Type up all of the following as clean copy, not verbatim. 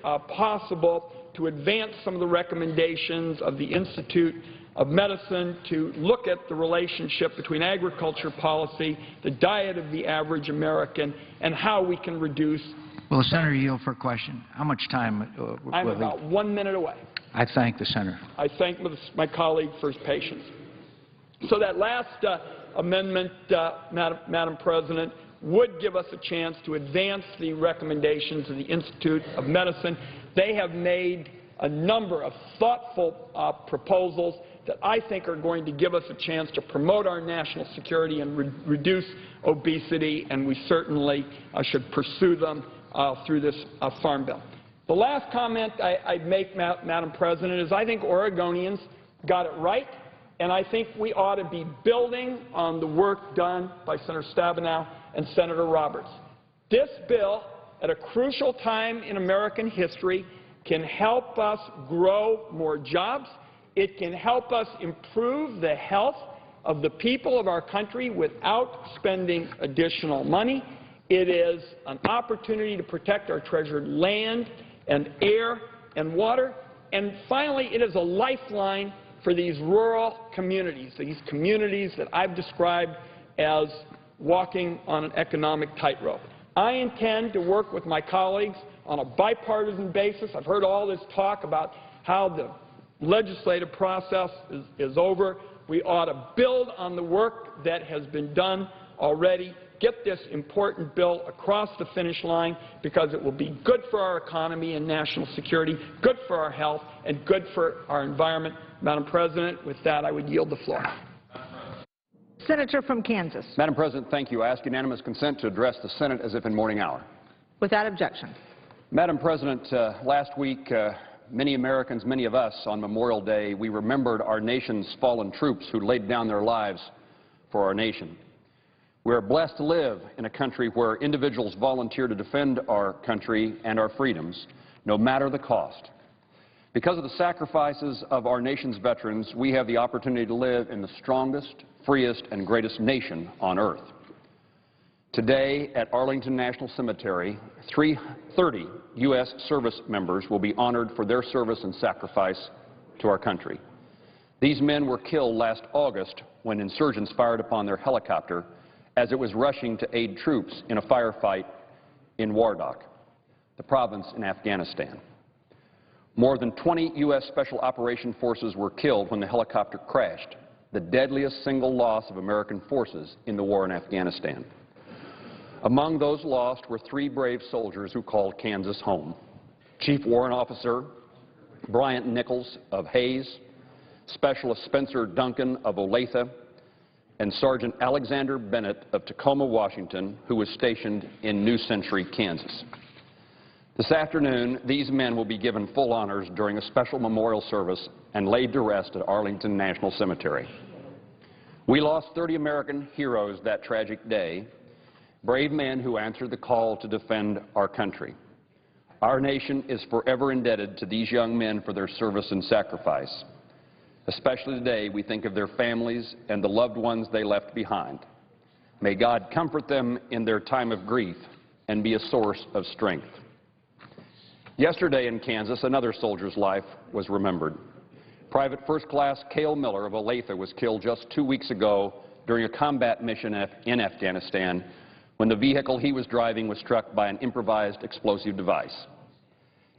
possible to advance some of the recommendations of the Institute of Medicine to look at the relationship between agriculture policy, the diet of the average American, and how we can reduce. Will the Senator yield for a question? How much time? I'm about 1 minute away. I thank the Senator. I thank my colleague for his patience. So that last amendment, Madam President, would give us a chance to advance the recommendations of the Institute of Medicine. They have made a number of thoughtful proposals that I think are going to give us a chance to promote our national security and reduce obesity, and we certainly should pursue them through this Farm Bill. The last comment I'd make, Madam President, is I think Oregonians got it right, and I think we ought to be building on the work done by Senator Stabenow and Senator Roberts. This bill, at a crucial time in American history, can help us grow more jobs. It can help us improve the health of the people of our country without spending additional money. It is an opportunity to protect our treasured land and air and water. And finally, it is a lifeline for these rural communities that I've described as walking on an economic tightrope. I intend to work with my colleagues on a bipartisan basis. I've heard all this talk about how the legislative process is over. We ought to build on the work that has been done already, get this important bill across the finish line, because it will be good for our economy and national security, good for our health, and good for our environment. Madam President, with that, I would yield the floor. Senator from Kansas. Madam President, thank you. I ask unanimous consent to address the Senate as if in morning hour. Without objection. Madam President, last week, many Americans, many of us, on Memorial Day, we remembered our nation's fallen troops who laid down their lives for our nation. We are blessed to live in a country where individuals volunteer to defend our country and our freedoms, no matter the cost. Because of the sacrifices of our nation's veterans, we have the opportunity to live in the strongest, freest, and greatest nation on earth. Today, at Arlington National Cemetery, 330 U.S. service members will be honored for their service and sacrifice to our country. These men were killed last August when insurgents fired upon their helicopter as it was rushing to aid troops in a firefight in Wardak, the province in Afghanistan. More than 20 U.S. Special Operation Forces were killed when the helicopter crashed, the deadliest single loss of American forces in the war in Afghanistan. Among those lost were 3 brave soldiers who called Kansas home: Chief Warrant Officer Bryant Nichols of Hays, Specialist Spencer Duncan of Olathe, and Sergeant Alexander Bennett of Tacoma, Washington, who was stationed in New Century, Kansas. This afternoon, these men will be given full honors during a special memorial service and laid to rest at Arlington National Cemetery. We lost 30 American heroes that tragic day, brave men who answered the call to defend our country. Our nation is forever indebted to these young men for their service and sacrifice. Especially today, we think of their families and the loved ones they left behind. May God comfort them in their time of grief and be a source of strength. Yesterday in Kansas, another soldier's life was remembered. Private First Class Cale Miller of Olathe was killed just 2 weeks ago during a combat mission in Afghanistan when the vehicle he was driving was struck by an improvised explosive device.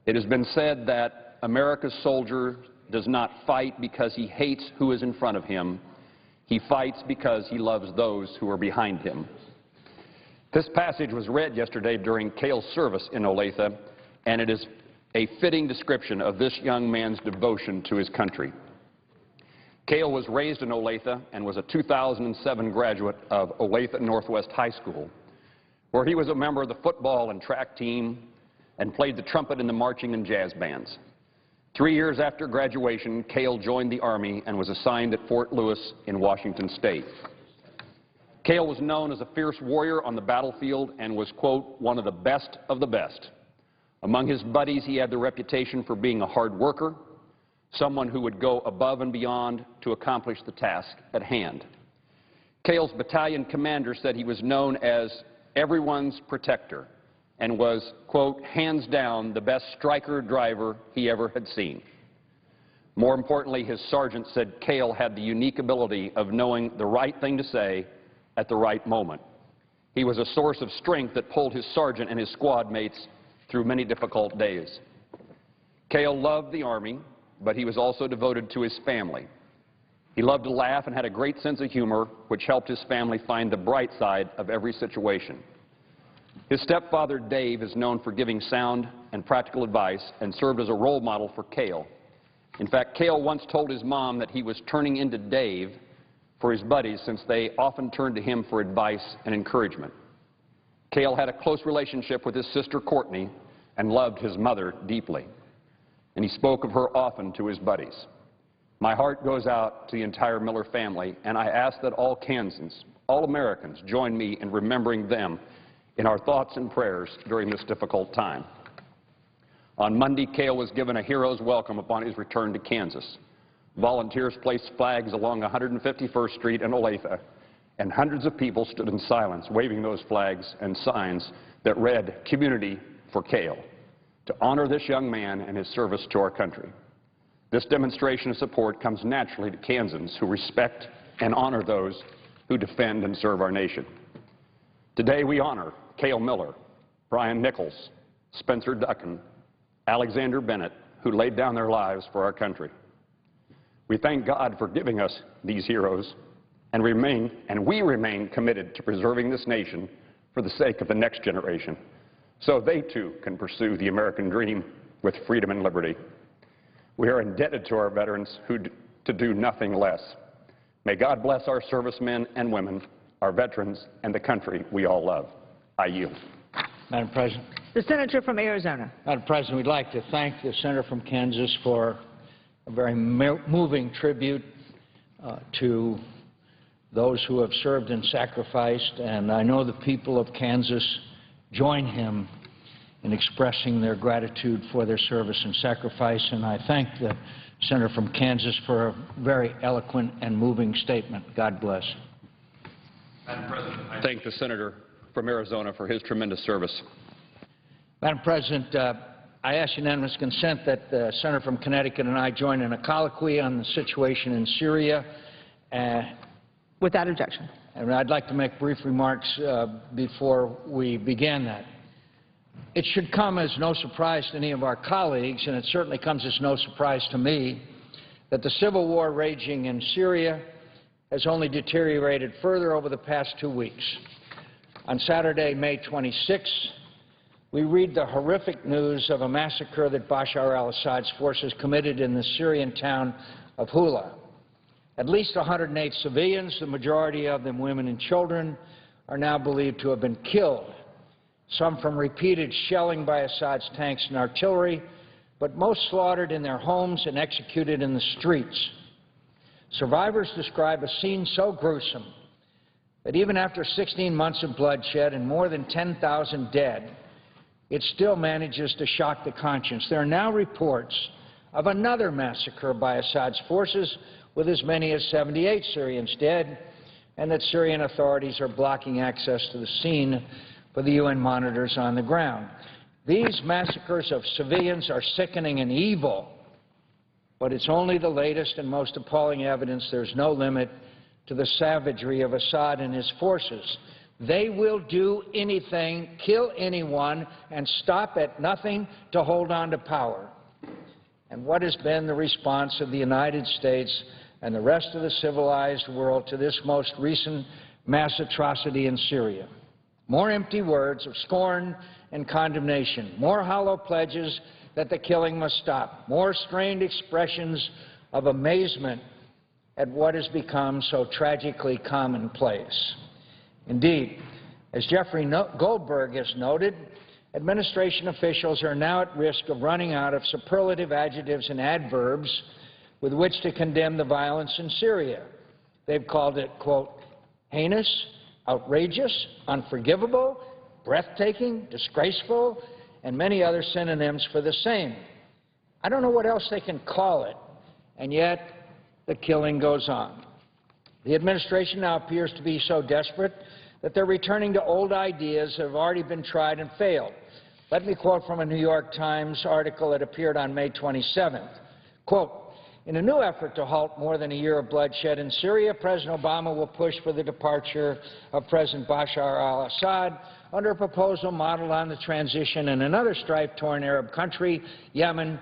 It has been said that America's soldier does not fight because he hates who is in front of him. He fights because he loves those who are behind him. This passage was read yesterday during Cale's service in Olathe, and it is a fitting description of this young man's devotion to his country. Cale was raised in Olathe and was a 2007 graduate of Olathe Northwest High School, where he was a member of the football and track team and played the trumpet in the marching and jazz bands. 3 years after graduation, Cale joined the Army and was assigned at Fort Lewis in Washington State. Cale was known as a fierce warrior on the battlefield and was, quote, one of the best of the best. Among his buddies, he had the reputation for being a hard worker, someone who would go above and beyond to accomplish the task at hand. Cale's battalion commander said he was known as everyone's protector and was, quote, hands down the best striker driver he ever had seen. More importantly, his sergeant said Cale had the unique ability of knowing the right thing to say at the right moment. He was a source of strength that pulled his sergeant and his squad mates through many difficult days. Cale loved the Army, but he was also devoted to his family. He loved to laugh and had a great sense of humor, which helped his family find the bright side of every situation. His stepfather, Dave, is known for giving sound and practical advice and served as a role model for Cale. In fact, Cale once told his mom that he was turning into Dave for his buddies since they often turned to him for advice and encouragement. Cale had a close relationship with his sister Courtney and loved his mother deeply, and he spoke of her often to his buddies. My heart goes out to the entire Miller family, and I ask that all Kansans, all Americans, join me in remembering them in our thoughts and prayers during this difficult time. On Monday, Cale was given a hero's welcome upon his return to Kansas. Volunteers placed flags along 151st Street in Olathe, and hundreds of people stood in silence waving those flags and signs that read, "Community for Cale," to honor this young man and his service to our country. This demonstration of support comes naturally to Kansans who respect and honor those who defend and serve our nation. Today we honor Cale Miller, Brian Nichols, Spencer Duncan, Alexander Bennett, who laid down their lives for our country. We thank God for giving us these heroes, and we remain committed to preserving this nation for the sake of the next generation, so they too can pursue the American dream with freedom and liberty. We are indebted to our veterans to do nothing less. May God bless our servicemen and women, our veterans, and the country we all love. I yield. Madam President. The senator from Arizona. Madam President, we'd like to thank the senator from Kansas for a very moving tribute to those who have served and sacrificed, and I know the people of Kansas join him in expressing their gratitude for their service and sacrifice, and I thank the senator from Kansas for a very eloquent and moving statement. God bless. Madam President, I thank the senator from Arizona for his tremendous service. Madam President, I ask unanimous consent that the senator from Connecticut and I join in a colloquy on the situation in Syria. Without objection. And I'd like to make brief remarks before we begin that. It should come as no surprise to any of our colleagues, and it certainly comes as no surprise to me, that the civil war raging in Syria has only deteriorated further over the past 2 weeks. On Saturday, May 26, we read the horrific news of a massacre that Bashar al-Assad's forces committed in the Syrian town of Hula. At least 108 civilians, the majority of them women and children, are now believed to have been killed, some from repeated shelling by Assad's tanks and artillery, but most slaughtered in their homes and executed in the streets. Survivors describe a scene so gruesome that even after 16 months of bloodshed and more than 10,000 dead, it still manages to shock the conscience. There are now reports of another massacre by Assad's forces with as many as 78 Syrians dead, and that Syrian authorities are blocking access to the scene for the UN monitors on the ground. These massacres of civilians are sickening and evil, but it's only the latest and most appalling evidence there's no limit to the savagery of Assad and his forces. They will do anything, kill anyone, and stop at nothing to hold on to power. And what has been the response of the United States and the rest of the civilized world to this most recent mass atrocity in Syria? More empty words of scorn and condemnation, more hollow pledges that the killing must stop, more strained expressions of amazement at what has become so tragically commonplace. Indeed, as Jeffrey Goldberg has noted, administration officials are now at risk of running out of superlative adjectives and adverbs with which to condemn the violence in Syria. They've called it, quote, heinous, outrageous, unforgivable, breathtaking, disgraceful, and many other synonyms for the same. I don't know what else they can call it, and yet the killing goes on. The administration now appears to be so desperate that they're returning to old ideas that have already been tried and failed. Let me quote from a New York Times article that appeared on May 27th. Quote, in a new effort to halt more than a year of bloodshed in Syria, President Obama will push for the departure of President Bashar al-Assad under a proposal modeled on the transition in another strife-torn Arab country, Yemen.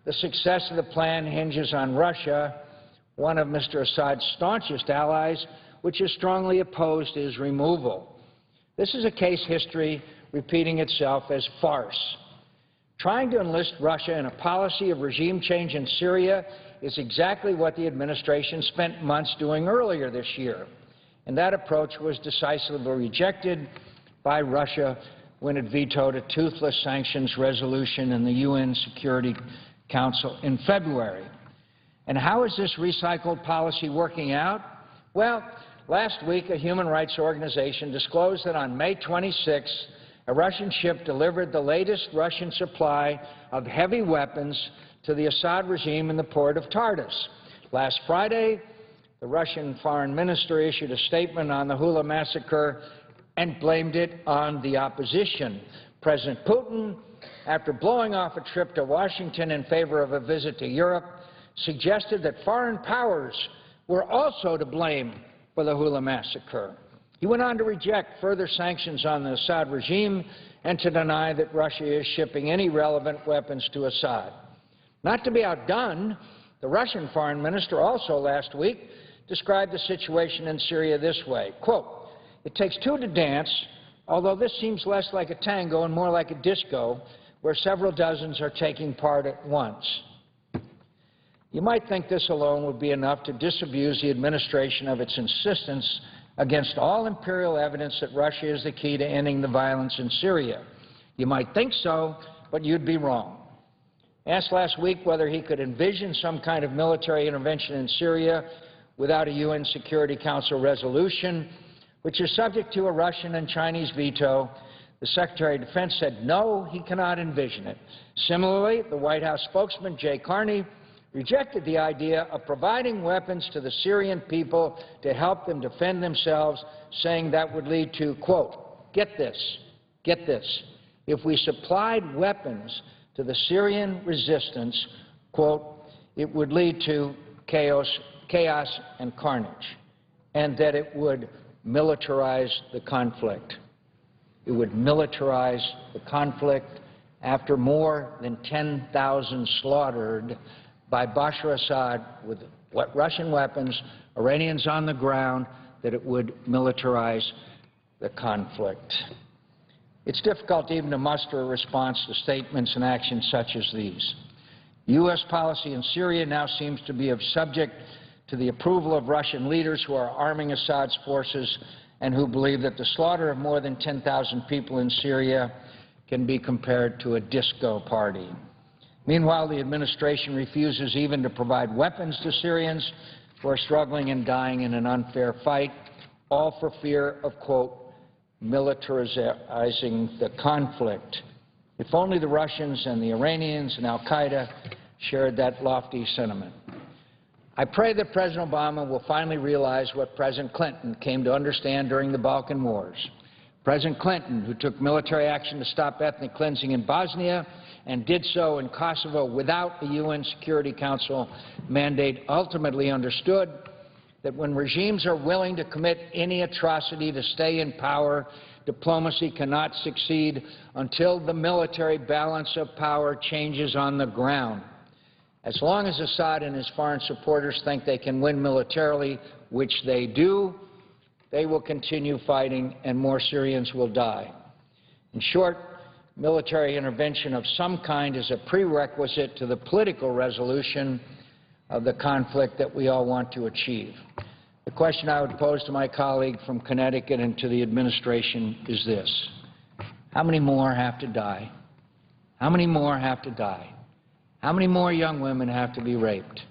The success of the plan hinges on Russia, one of Mr. Assad's staunchest allies, which is strongly opposed to his removal. This is a case history repeating itself as farce. Trying to enlist Russia in a policy of regime change in Syria is exactly what the administration spent months doing earlier this year, and that approach was decisively rejected by Russia when it vetoed a toothless sanctions resolution in the UN Security Council in February. And how is this recycled policy working out? Well, last week a human rights organization disclosed that on May 26th, a Russian ship delivered the latest Russian supply of heavy weapons to the Assad regime in the port of Tartus. Last Friday, the Russian foreign minister issued a statement on the Hula massacre and blamed it on the opposition. President Putin, after blowing off a trip to Washington in favor of a visit to Europe, suggested that foreign powers were also to blame for the Hula massacre. He went on to reject further sanctions on the Assad regime and to deny that Russia is shipping any relevant weapons to Assad. Not to be outdone, the Russian foreign minister also last week described the situation in Syria this way, quote, it takes two to dance, although this seems less like a tango and more like a disco, where several dozens are taking part at once. You might think this alone would be enough to disabuse the administration of its insistence against all empirical evidence that Russia is the key to ending the violence in Syria. You might think so, but you'd be wrong. Asked last week whether he could envision some kind of military intervention in Syria without a UN Security Council resolution, which is subject to a Russian and Chinese veto, the Secretary of Defense said no, he cannot envision it. Similarly, the White House spokesman, Jay Carney, rejected the idea of providing weapons to the Syrian people to help them defend themselves, saying that would lead to, quote, get this, if we supplied weapons to the Syrian resistance, quote, it would lead to chaos and carnage, and that it would militarize the conflict. It would militarize the conflict after more than 10,000 slaughtered by Bashar Assad with Russian weapons, Iranians on the ground, that it would militarize the conflict. It's difficult even to muster a response to statements and actions such as these. U.S. policy in Syria now seems to be subject to the approval of Russian leaders who are arming Assad's forces and who believe that the slaughter of more than 10,000 people in Syria can be compared to a disco party. Meanwhile, the administration refuses even to provide weapons to Syrians who are struggling and dying in an unfair fight, all for fear of, quote, militarizing the conflict. If only the Russians and the Iranians and al-Qaeda shared that lofty sentiment. I pray that President Obama will finally realize what President Clinton came to understand during the Balkan Wars. President Clinton, who took military action to stop ethnic cleansing in Bosnia and did so in Kosovo without the UN Security Council mandate, ultimately understood that when regimes are willing to commit any atrocity to stay in power, diplomacy cannot succeed until the military balance of power changes on the ground. As long as Assad and his foreign supporters think they can win militarily, which they do, they will continue fighting and more Syrians will die. In short, military intervention of some kind is a prerequisite to the political resolution of the conflict that we all want to achieve. The question I would pose to my colleague from Connecticut and to the administration is this: how many more have to die? How many more have to die? How many more young women have to be raped?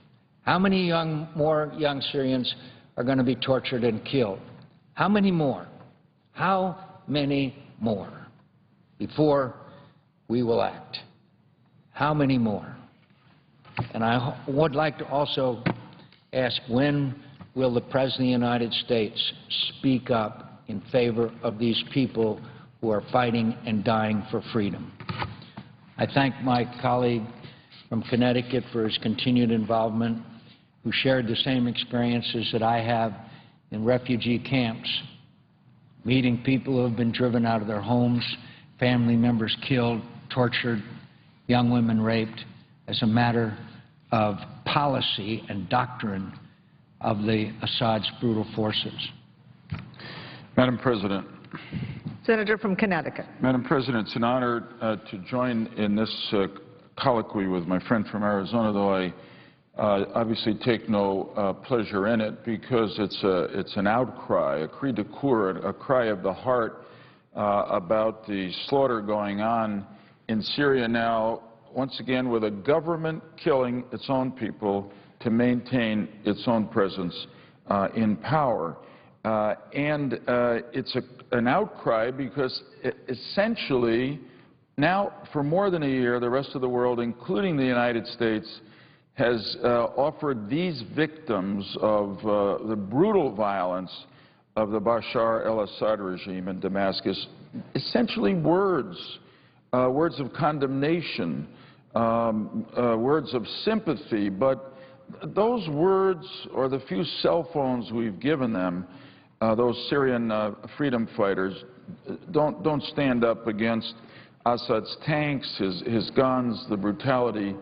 How many more young Syrians are going to be tortured and killed? How many more? How many more before we will act? How many more? And I would like to also ask, when will the President of the United States speak up in favor of these people who are fighting and dying for freedom? I thank my colleague from Connecticut for his continued involvement, who shared the same experiences that I have in refugee camps, meeting people who have been driven out of their homes, family members killed, tortured, young women raped, as a matter of policy and doctrine of the Assad's brutal forces. Madam President. Senator from Connecticut. Madam President, it's an honor to join in this colloquy with my friend from Arizona, though I obviously take no pleasure in it, because it's an outcry, a cri de coeur, a cry of the heart about the slaughter going on in Syria now, once again with a government killing its own people to maintain its own presence in power. And it's an outcry because essentially now for more than a year the rest of the world, including the United States, has offered these victims of the brutal violence of the Bashar al-Assad regime in Damascus essentially words of condemnation, words of sympathy, but those words, or the few cell phones we've given them, those Syrian freedom fighters, don't stand up against Assad's tanks, his guns, the brutality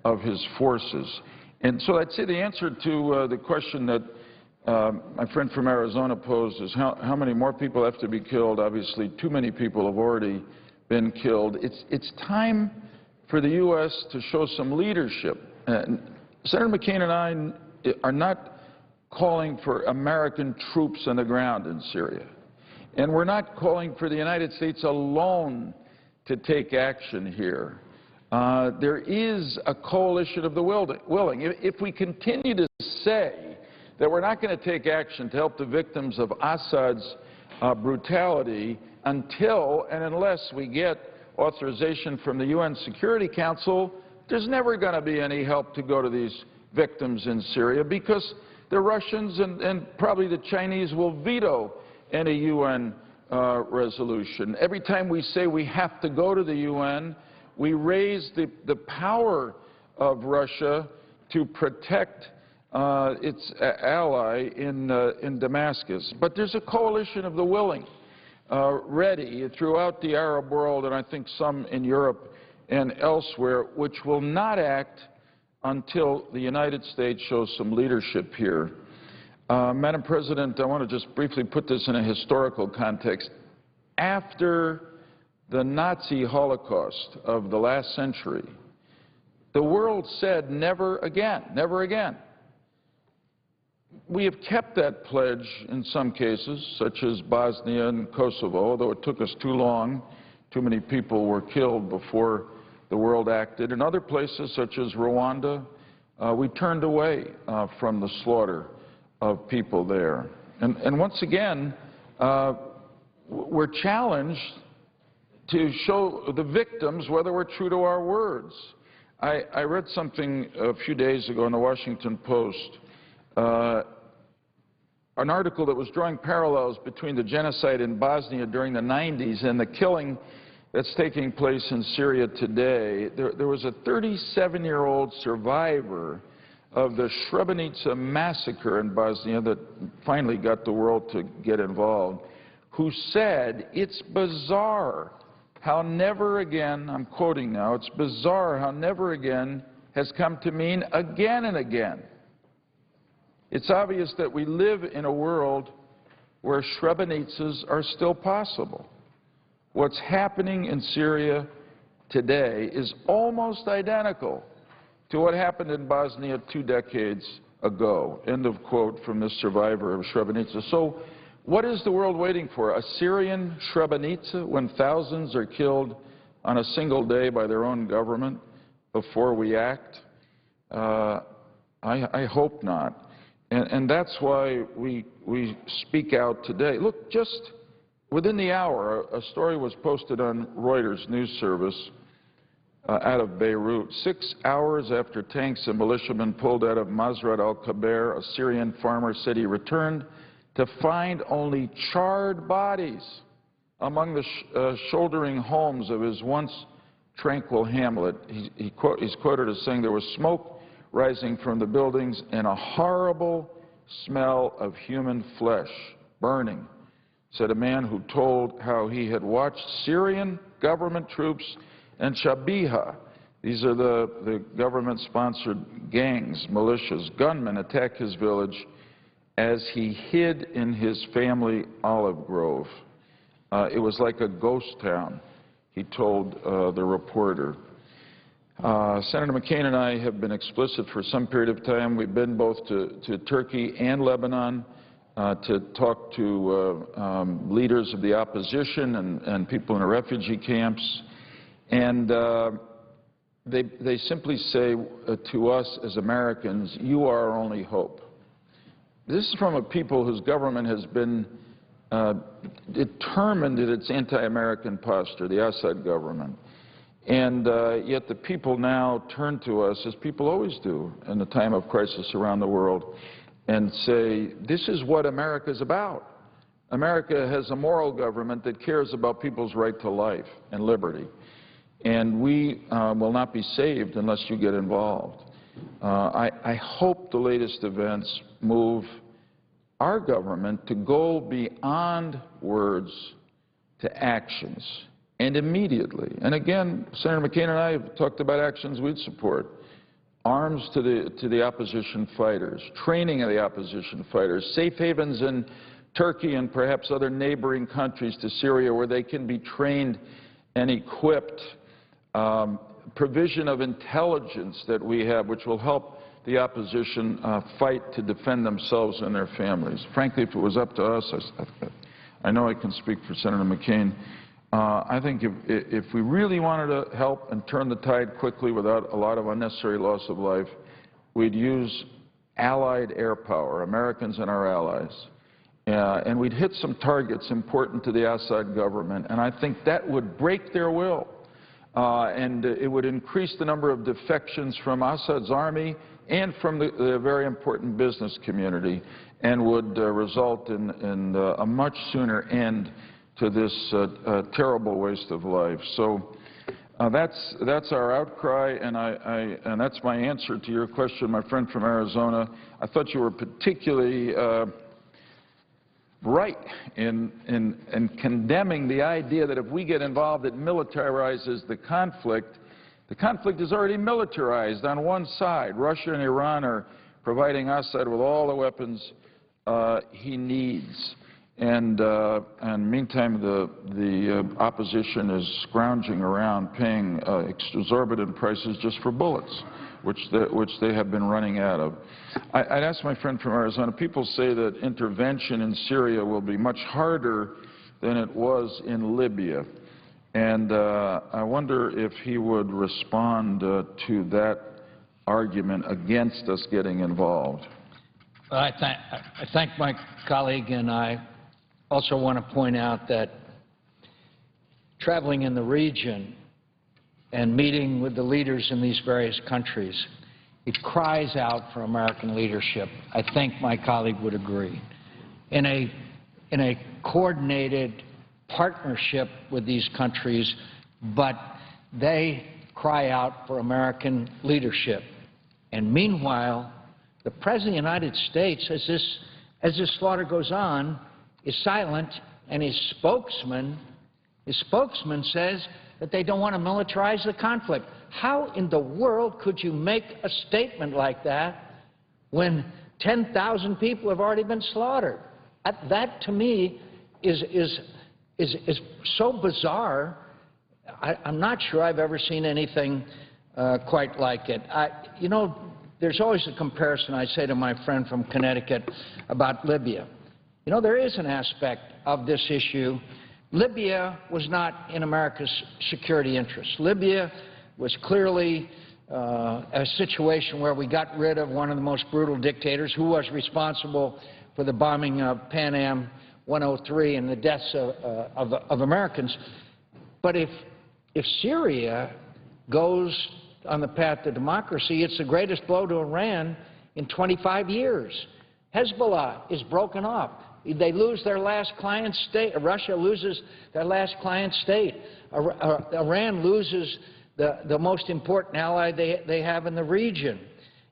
of his forces. And so I'd say the answer to the question that my friend from Arizona posed is how many more people have to be killed. Obviously, too many people have already been killed. It's time for the U.S. to show some leadership. Senator McCain and I are not calling for American troops on the ground in Syria. And we're not calling for the United States alone to take action here. There is a coalition of the willing. If we continue to say that we're not going to take action to help the victims of Assad's brutality until and unless we get authorization from the UN Security Council, there's never going to be any help to go to these victims in Syria, because the Russians and probably the Chinese will veto any UN resolution. Every time we say we have to go to the UN, we raise the power of Russia to protect its ally in Damascus. But there's a coalition of the willing ready throughout the Arab world, and I think some in Europe and elsewhere, which will not act until the United States shows some leadership here. Madam President, I want to just briefly put this in a historical context. After the Nazi Holocaust of the last century, the world said never again, never again. We have kept that pledge in some cases, such as Bosnia and Kosovo, although it took us too long. Too many people were killed before the world acted. In other places, such as Rwanda, we turned away from the slaughter of people there. And once again, we're challenged to show the victims whether we're true to our words. I read something a few days ago in the Washington Post, an article that was drawing parallels between the genocide in Bosnia during the 90s and the killing that's taking place in Syria today. There was a 37-year-old survivor of the Srebrenica massacre in Bosnia that finally got the world to get involved, who said, "It's bizarre how never again," I'm quoting now, "it's bizarre how never again has come to mean again and again. It's obvious that we live in a world where Srebrenicas are still possible. What's happening in Syria today is almost identical to what happened in Bosnia 2 decades ago." End of quote from this survivor of Srebrenica. So what is the world waiting for? A Syrian Srebrenica when thousands are killed on a single day by their own government before we act? I hope not. And that's why we speak out today. Look, just within the hour, a story was posted on Reuters news service out of Beirut. 6 hours after tanks and militiamen pulled out of Mazrat al-Kaber, a Syrian farmer said he returned to find only charred bodies among the shouldering homes of his once tranquil hamlet. He's quoted as saying, "There was smoke rising from the buildings and a horrible smell of human flesh burning," said a man who told how he had watched Syrian government troops and Shabiha, these are the government-sponsored gangs, militias, gunmen, attack his village as he hid in his family olive grove. It was like a ghost town, he told the reporter. Senator McCain and I have been explicit for some period of time. We've been both to Turkey and Lebanon to talk to leaders of the opposition and people in the refugee camps. And they simply say to us as Americans, "You are our only hope." This is from a people whose government has been determined in its anti-American posture, the Assad government. And yet the people now turn to us, as people always do in a time of crisis around the world, and say, this is what America is about. America has a moral government that cares about people's right to life and liberty. And we will not be saved unless you get involved. I hope the latest events move our government to go beyond words to actions, and immediately. And again, Senator McCain and I have talked about actions we'd support. Arms to the opposition fighters, training of the opposition fighters, safe havens in Turkey and perhaps other neighboring countries to Syria where they can be trained and equipped, provision of intelligence that we have which will help the opposition fight to defend themselves and their families. Frankly, if it was up to us, I know I can speak for Senator McCain, I think if we really wanted to help and turn the tide quickly without a lot of unnecessary loss of life, we'd use allied air power, Americans and our allies. And we'd hit some targets important to the Assad government, and I think that would break their will. And it would increase the number of defections from Assad's army and from the very important business community, and would result in a much sooner end to this terrible waste of life. So that's our outcry, and that's my answer to your question, my friend from Arizona. I thought you were particularly right in condemning the idea that if we get involved, it militarizes the conflict. The conflict is already militarized on one side. Russia and Iran are providing Assad with all the weapons he needs. And meantime, the opposition is scrounging around, paying exorbitant prices just for bullets, which they have been running out of. I'd ask my friend from Arizona, people say that intervention in Syria will be much harder than it was in Libya. And I wonder if he would respond to that argument against us getting involved. Well, I thank my colleague, and I also want to point out that traveling in the region and meeting with the leaders in these various countries, it cries out for American leadership. I think my colleague would agree. In a coordinated partnership with these countries, but they cry out for American leadership. And meanwhile, the President of the United States, as this slaughter goes on, is silent, and his spokesman says that they don't want to militarize the conflict. How in the world could you make a statement like that when 10,000 people have already been slaughtered? That, to me, is so bizarre. I'm not sure I've ever seen anything quite like it. You know, there's always a comparison I say to my friend from Connecticut about Libya. You know, there is an aspect of this issue. Libya was not in America's security interests. Libya was clearly a situation where we got rid of one of the most brutal dictators who was responsible for the bombing of Pan Am 103 and the deaths of Americans. But if Syria goes on the path to democracy, it's the greatest blow to Iran in 25 years. Hezbollah is broken up. They lose their last client state. Russia loses their last client state. Iran loses the most important ally they have in the region.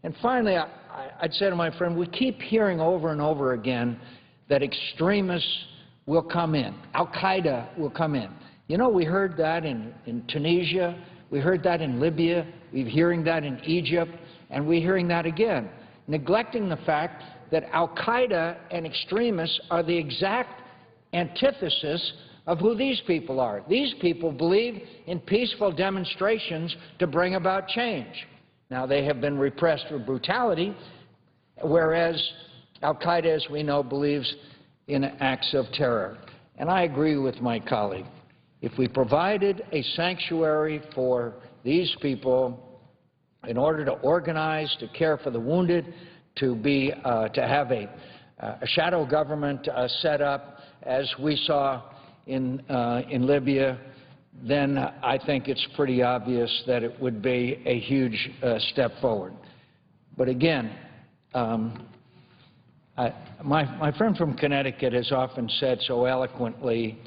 And finally, I'd say to my friend, we keep hearing over and over again that extremists will come in, al-Qaeda will come in. You know, we heard that in Tunisia, we heard that in Libya, we're hearing that in Egypt, and we're hearing that again, neglecting the fact that al-Qaeda and extremists are the exact antithesis of who these people are. These people believe in peaceful demonstrations to bring about change. Now, they have been repressed with brutality, whereas al-Qaeda, as we know, believes in acts of terror. And I agree with my colleague. If we provided a sanctuary for these people in order to organize, to care for the wounded, to have a shadow government set up, as we saw in Libya, then I think it's pretty obvious that it would be a huge step forward. But again, my friend from Connecticut has often said so eloquently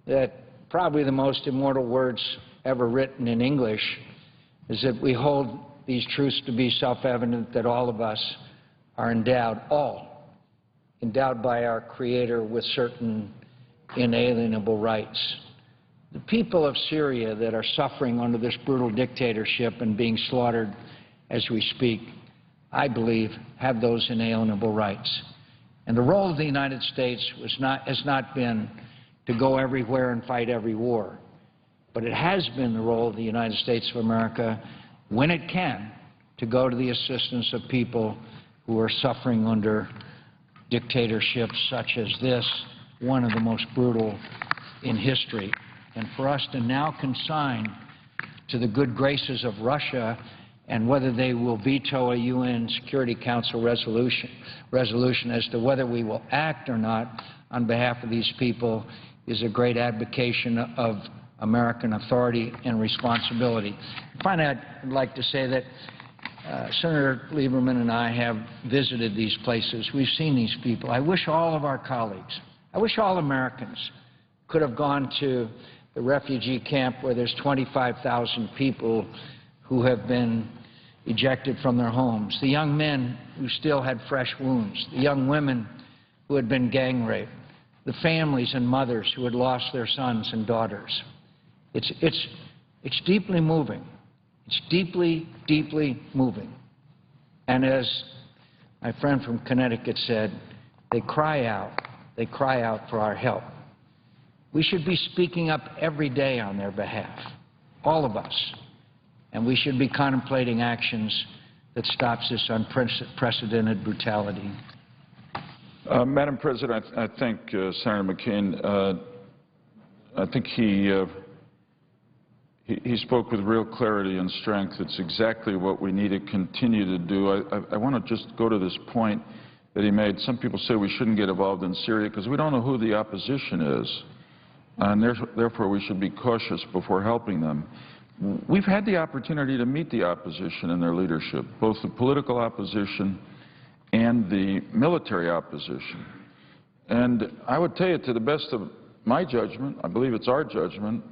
that probably the most immortal words ever written in English is that we hold these truths to be self-evident, that all of us are endowed by our Creator with certain inalienable rights. The people of Syria that are suffering under this brutal dictatorship and being slaughtered as we speak, I believe, have those inalienable rights. And the role of the United States has not been to go everywhere and fight every war, but it has been the role of the United States of America, when it can, to go to the assistance of people who are suffering under dictatorships such as this, one of the most brutal in history. And for us to now consign to the good graces of Russia and whether they will veto a UN Security Council resolution as to whether we will act or not on behalf of these people is a great abdication of American authority and responsibility. Finally, I'd like to say that Senator Lieberman and I have visited these places. We've seen these people. I wish all of our colleagues, I wish all Americans could have gone to the refugee camp where there's 25,000 people who have been ejected from their homes, the young men who still had fresh wounds, the young women who had been gang raped, the families and mothers who had lost their sons and daughters. It's deeply moving. It's deeply, deeply moving. And as my friend from Connecticut said, they cry out for our help. We should be speaking up every day on their behalf, all of us, and we should be contemplating actions that stops this unprecedented brutality. Madam President, I thank Senator McCain. I think he spoke with real clarity and strength. It's exactly what we need to continue to do. I want to just go to this point that he made. Some people say we shouldn't get involved in Syria because we don't know who the opposition is, and therefore we should be cautious before helping them. We've had the opportunity to meet the opposition and their leadership, both the political opposition and the military opposition. And I would tell you, to the best of my judgment, I believe it's our judgment,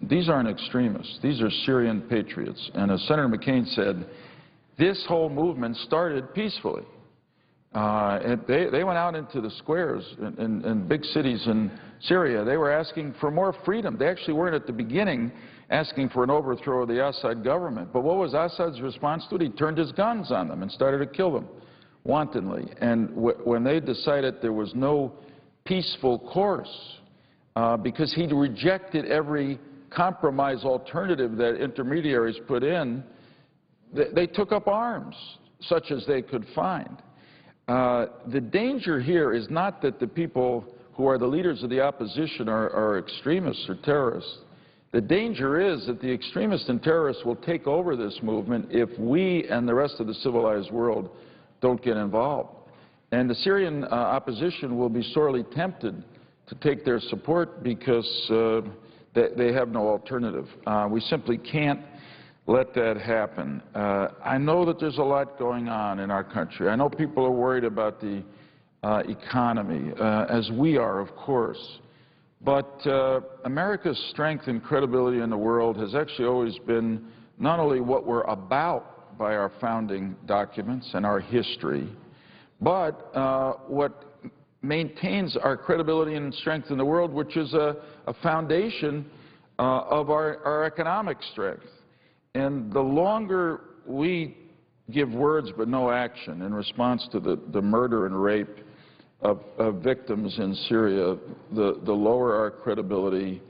these aren't extremists. These are Syrian patriots. And as Senator McCain said, this whole movement started peacefully. They went out into the squares in big cities in Syria. They were asking for more freedom. They actually weren't at the beginning asking for an overthrow of the Assad government. But what was Assad's response to it? He turned his guns on them and started to kill them wantonly. And when they decided there was no peaceful course, because he'd rejected every compromise alternative that intermediaries put in, they took up arms, such as they could find. The danger here is not that the people who are the leaders of the opposition are extremists or terrorists. The danger is that the extremists and terrorists will take over this movement if we and the rest of the civilized world don't get involved. And the Syrian opposition will be sorely tempted to take their support because they have no alternative. We simply can't let that happen. I know that there's a lot going on in our country. I know people are worried about the economy, as we are, of course. But America's strength and credibility in the world has actually always been not only what we're about by our founding documents and our history, but what maintains our credibility and strength in the world, which is a foundation of our economic strength. And the longer we give words but no action in response to the murder and rape of victims in Syria, the lower our credibility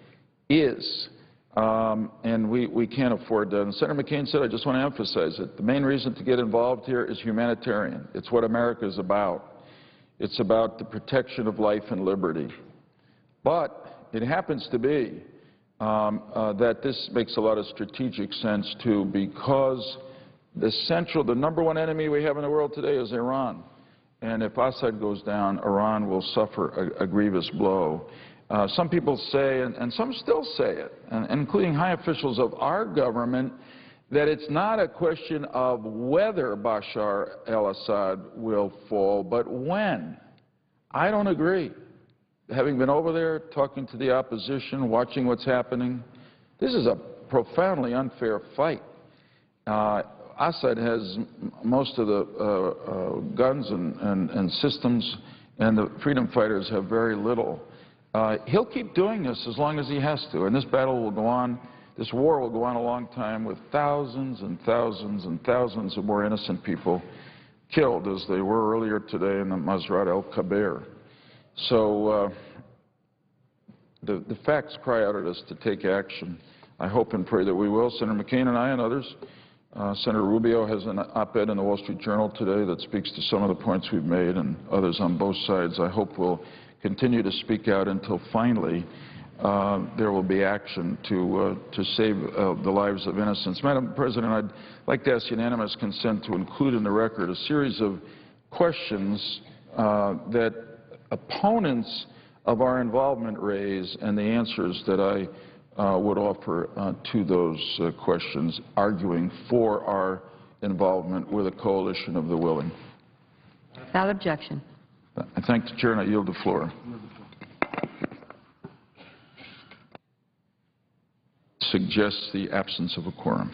is. And we can't afford that. And Senator McCain said, I just want to emphasize it, the main reason to get involved here is humanitarian. It's what America is about. It's about the protection of life and liberty. But it happens to be that this makes a lot of strategic sense, too, because the number one enemy we have in the world today is Iran. And if Assad goes down, Iran will suffer a grievous blow. Some people say, and some still say it, including high officials of our government, that it's not a question of whether Bashar al-Assad will fall, but when. I don't agree. Having been over there, talking to the opposition, watching what's happening, this is a profoundly unfair fight. Assad has most of the guns and systems, and the freedom fighters have very little. He'll keep doing this as long as he has to, and this battle will go on, this war will go on a long time with thousands and thousands and thousands of more innocent people killed, as they were earlier today in the Mazrat al-Kabir. So the facts cry out at us to take action. I hope and pray that we will. Senator McCain and I and others. Senator Rubio has an op-ed in the Wall Street Journal today that speaks to some of the points we've made, and others on both sides. I hope we'll continue to speak out until finally there will be action to save the lives of innocents. Madam President, I'd like to ask unanimous consent to include in the record a series of questions that opponents of our involvement raise and the answers that I would offer to those questions, arguing for our involvement with a coalition of the willing. Without objection. I thank the Chair and I yield the floor. Suggests the absence of a quorum.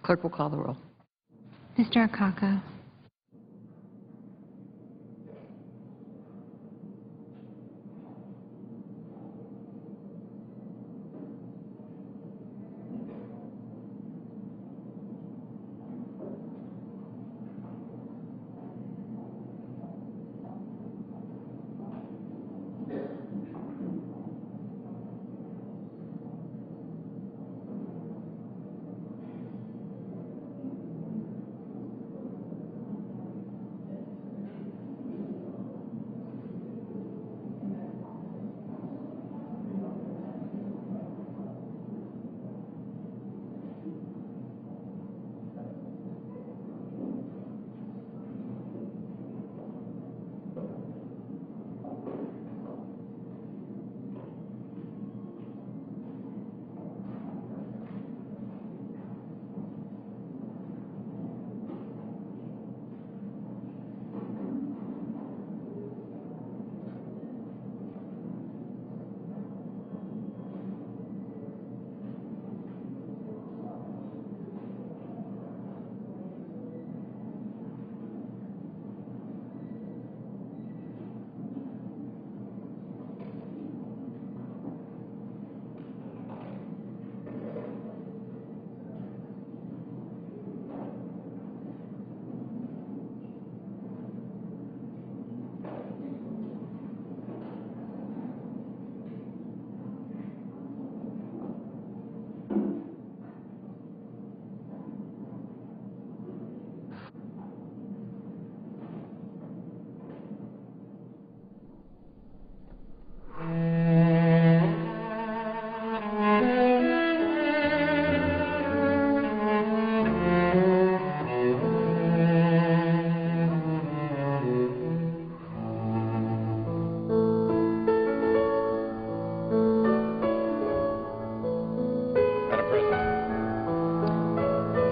Clerk will call the roll. Mr. Akaka.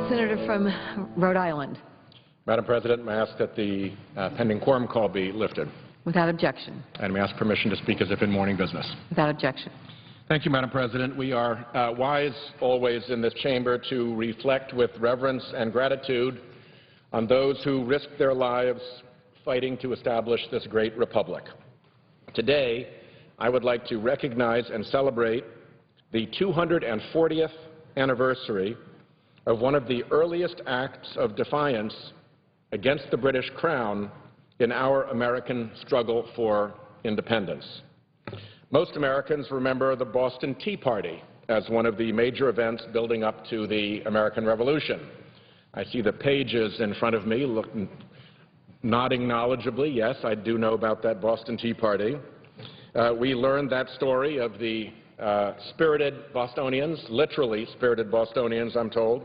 Senator from Rhode Island. Madam President, I ask that the pending quorum call be lifted. Without objection. Item ask permission to speak as if in morning business. Without objection. Thank you, Madam President. We are wise always in this chamber to reflect with reverence and gratitude on those who risked their lives fighting to establish this great republic. Today, I would like to recognize and celebrate the 240th anniversary of one of the earliest acts of defiance against the British Crown in our American struggle for independence. Most Americans remember the Boston Tea Party as one of the major events building up to the American Revolution. I see the pages in front of me nodding knowledgeably. Yes, I do know about that Boston Tea Party. We learned that story of the spirited Bostonians, literally spirited Bostonians, I'm told,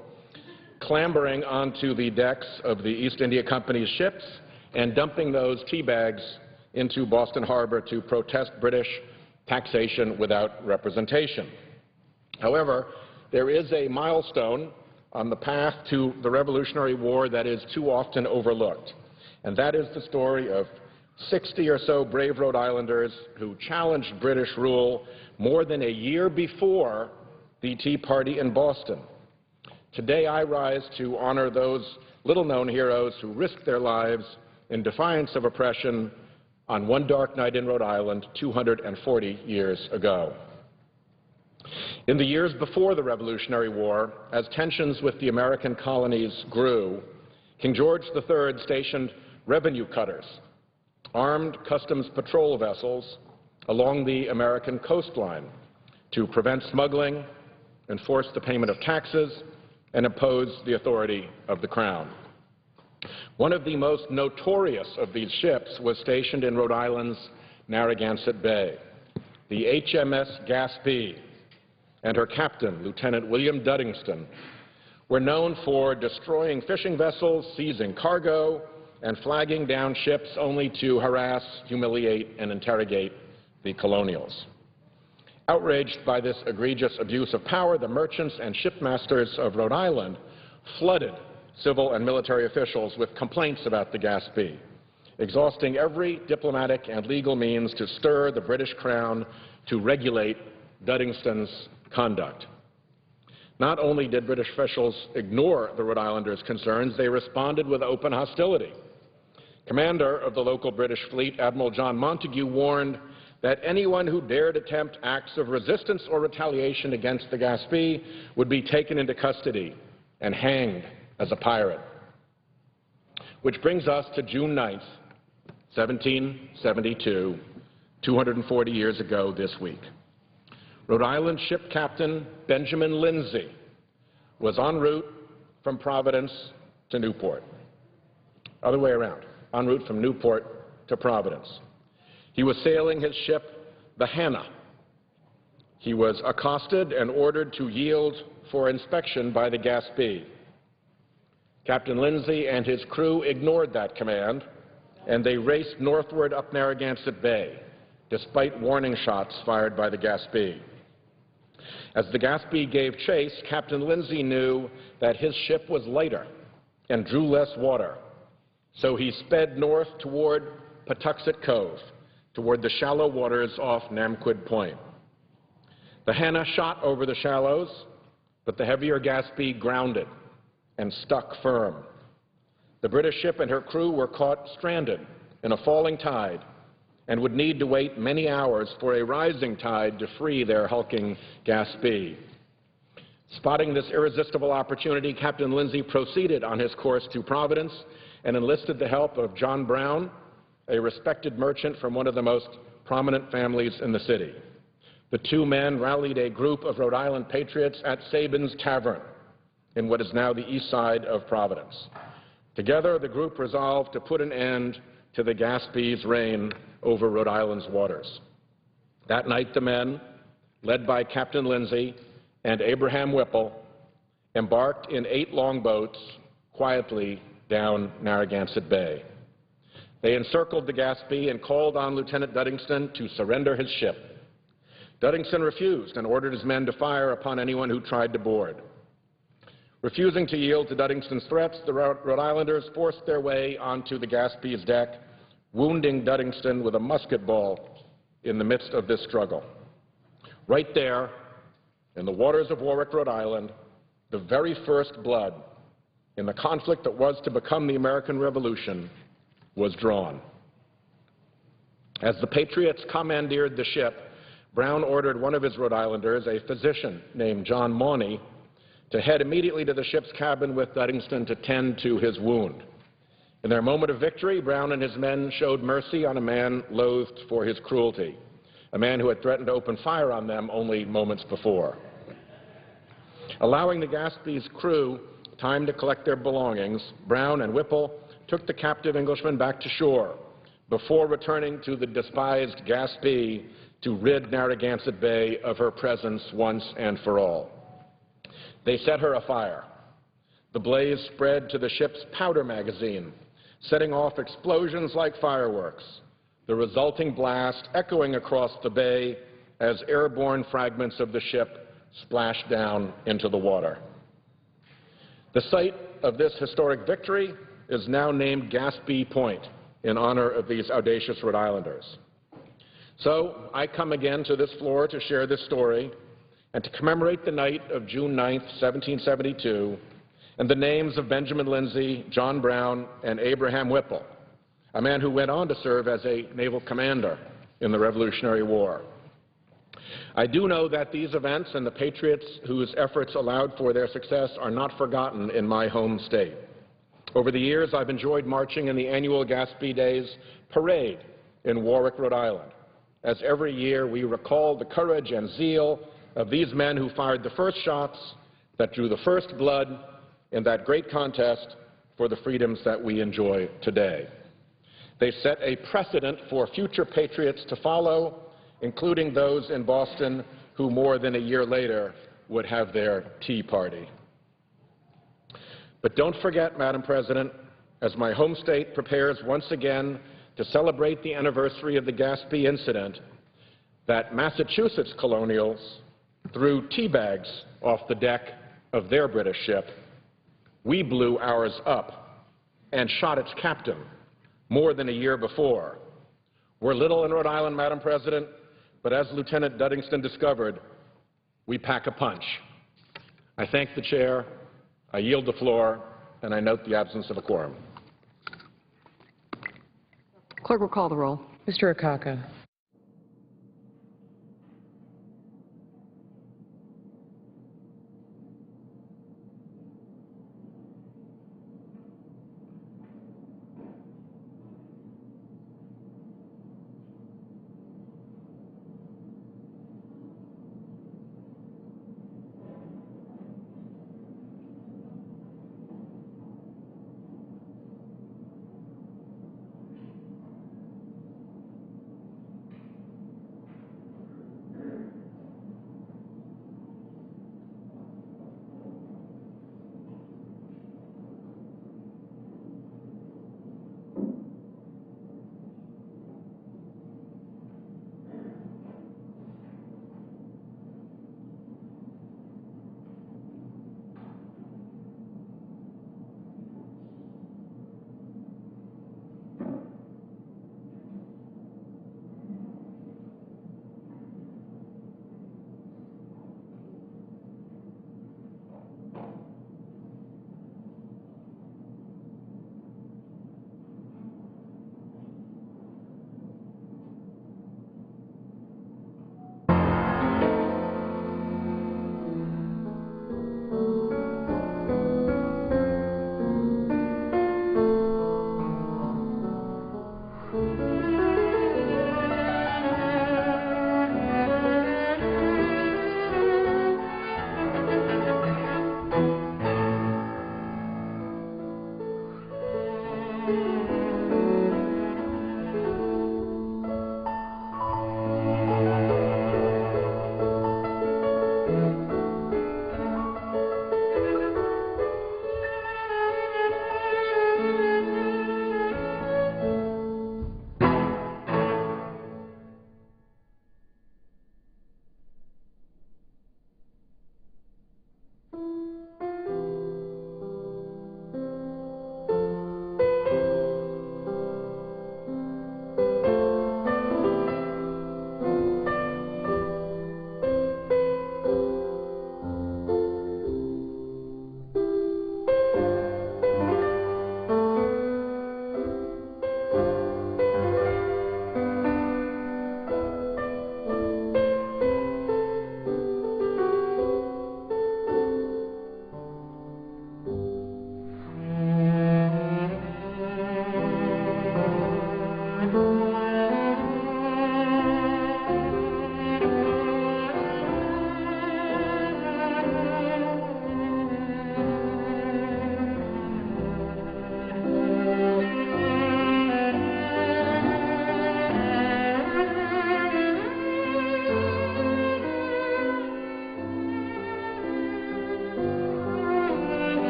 clambering onto the decks of the East India Company's ships and dumping those tea bags into Boston Harbor to protest British taxation without representation. However, there is a milestone on the path to the Revolutionary War that is too often overlooked, and that is the story of 60 or so brave Rhode Islanders who challenged British rule more than a year before the Tea Party in Boston. Today I rise to honor those little-known heroes who risked their lives in defiance of oppression on one dark night in Rhode Island 240 years ago. In the years before the Revolutionary War, as tensions with the American colonies grew, King George III stationed revenue cutters, armed customs patrol vessels along the American coastline to prevent smuggling, enforce the payment of taxes, and impose the authority of the Crown. One of the most notorious of these ships was stationed in Rhode Island's Narragansett Bay, the HMS Gaspee, and her captain, Lieutenant William Duddingston, were known for destroying fishing vessels, seizing cargo, and flagging down ships only to harass, humiliate, and interrogate the colonials. Outraged by this egregious abuse of power, the merchants and shipmasters of Rhode Island flooded civil and military officials with complaints about the Gaspee, exhausting every diplomatic and legal means to stir the British Crown to regulate Duddingston's conduct. Not only did British officials ignore the Rhode Islanders' concerns, they responded with open hostility. Commander of the local British fleet, Admiral John Montagu, warned that anyone who dared attempt acts of resistance or retaliation against the Gaspee would be taken into custody and hanged as a pirate. Which brings us to June 9th, 1772, 240 years ago this week. Rhode Island ship captain Benjamin Lindsay was en route from Providence to Newport. Other way around, en route from Newport to Providence. He was sailing his ship, the Hannah. He was accosted and ordered to yield for inspection by the Gaspee. Captain Lindsay and his crew ignored that command, and they raced northward up Narragansett Bay, despite warning shots fired by the Gaspee. As the Gaspee gave chase, Captain Lindsay knew that his ship was lighter and drew less water, so he sped north toward Patuxent Cove, toward the shallow waters off Namquid Point. The Hannah shot over the shallows, but the heavier Gaspee grounded and stuck firm. The British ship and her crew were caught stranded in a falling tide and would need to wait many hours for a rising tide to free their hulking Gaspee. Spotting this irresistible opportunity, Captain Lindsay proceeded on his course to Providence and enlisted the help of John Brown, a respected merchant from one of the most prominent families in the city. The two men rallied a group of Rhode Island patriots at Sabin's Tavern in what is now the east side of Providence. Together, the group resolved to put an end to the Gaspee's reign over Rhode Island's waters. That night, the men, led by Captain Lindsay and Abraham Whipple, embarked in 8 longboats quietly down Narragansett Bay. They encircled the Gaspee and called on Lieutenant Duddingston to surrender his ship. Duddingston refused and ordered his men to fire upon anyone who tried to board. Refusing to yield to Duddingston's threats, the Rhode Islanders forced their way onto the Gaspee's deck, wounding Duddingston with a musket ball in the midst of this struggle. Right there, in the waters of Warwick, Rhode Island, the very first blood in the conflict that was to become the American Revolution was drawn. As the Patriots commandeered the ship, Brown ordered one of his Rhode Islanders, a physician named John Mauney, to head immediately to the ship's cabin with Duddingston to tend to his wound. In their moment of victory, Brown and his men showed mercy on a man loathed for his cruelty, a man who had threatened to open fire on them only moments before. Allowing the Gaspee's crew time to collect their belongings, Brown and Whipple took the captive Englishman back to shore before returning to the despised Gaspee to rid Narragansett Bay of her presence once and for all. They set her afire. The blaze spread to the ship's powder magazine, setting off explosions like fireworks, the resulting blast echoing across the bay as airborne fragments of the ship splashed down into the water. The site of this historic victory is now named Gaspee Point in honor of these audacious Rhode Islanders. So I come again to this floor to share this story and to commemorate the night of June 9, 1772, and the names of Benjamin Lindsay, John Brown, and Abraham Whipple, a man who went on to serve as a naval commander in the Revolutionary War. I do know that these events and the patriots whose efforts allowed for their success are not forgotten in my home state. Over the years, I've enjoyed marching in the annual Gaspee Days parade in Warwick, Rhode Island, as every year we recall the courage and zeal of these men who fired the first shots that drew the first blood in that great contest for the freedoms that we enjoy today. They set a precedent for future patriots to follow, including those in Boston who more than a year later would have their tea party. But don't forget, Madam President, as my home state prepares once again to celebrate the anniversary of the Gaspee incident, that Massachusetts colonials threw tea bags off the deck of their British ship. We blew ours up and shot its captain more than a year before. We're little in Rhode Island, Madam President, but as Lieutenant Duddingston discovered, we pack a punch. I thank the chair, I yield the floor, and I note the absence of a quorum. Clerk will call the roll. Mr. Akaka.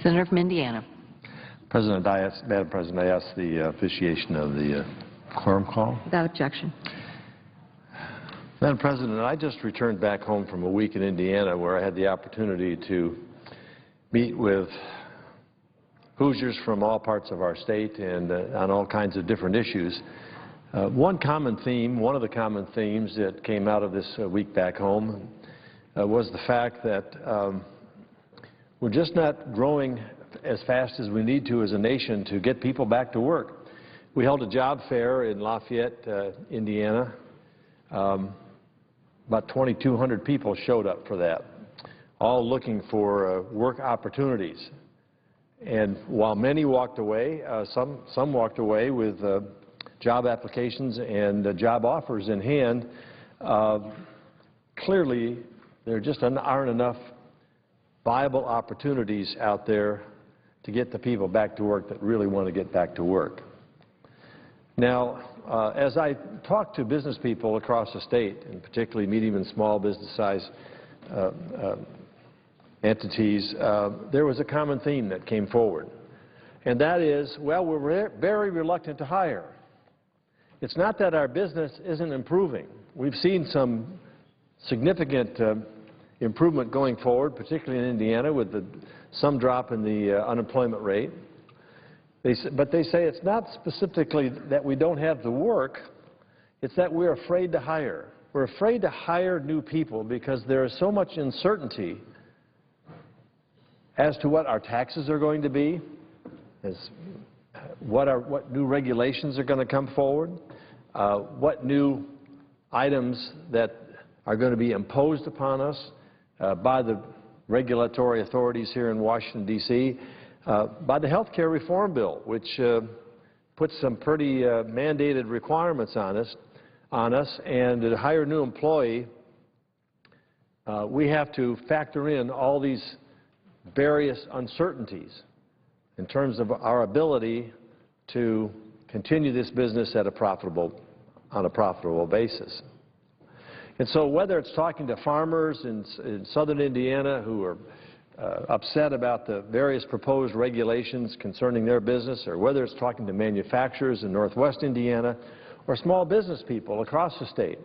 Senator from Indiana. Madam President, I ask the officiation of the quorum call. Without objection. Madam President, I just returned back home from a week in Indiana where I had the opportunity to meet with Hoosiers from all parts of our state and on all kinds of different issues. One of the common themes that came out of this week back home was the fact that we're just not growing as fast as we need to as a nation to get people back to work. We held a job fair in Lafayette, Indiana. About 2,200 people showed up for that, all looking for work opportunities. And while many walked away, some walked away with job applications and job offers in hand, clearly there just aren't enough viable opportunities out there to get the people back to work that really want to get back to work. Now, as I talk to business people across the state, and particularly medium and small business size entities, there was a common theme that came forward. And that is, well, we're very reluctant to hire. It's not that our business isn't improving. We've seen some significant improvement going forward, particularly in Indiana, with some drop in the unemployment rate. But they say it's not specifically that we don't have the work, it's that we're afraid to hire. We're afraid to hire new people because there is so much uncertainty as to what our taxes are going to be, what new regulations are going to come forward, what new items that are going to be imposed upon us by the regulatory authorities here in Washington, D.C., by the health care reform bill, which puts some pretty mandated requirements on us, and to hire a new employee, we have to factor in all these various uncertainties in terms of our ability to continue this business on a profitable basis. And so whether it's talking to farmers in southern Indiana who are upset about the various proposed regulations concerning their business, or whether it's talking to manufacturers in northwest Indiana, or small business people across the state,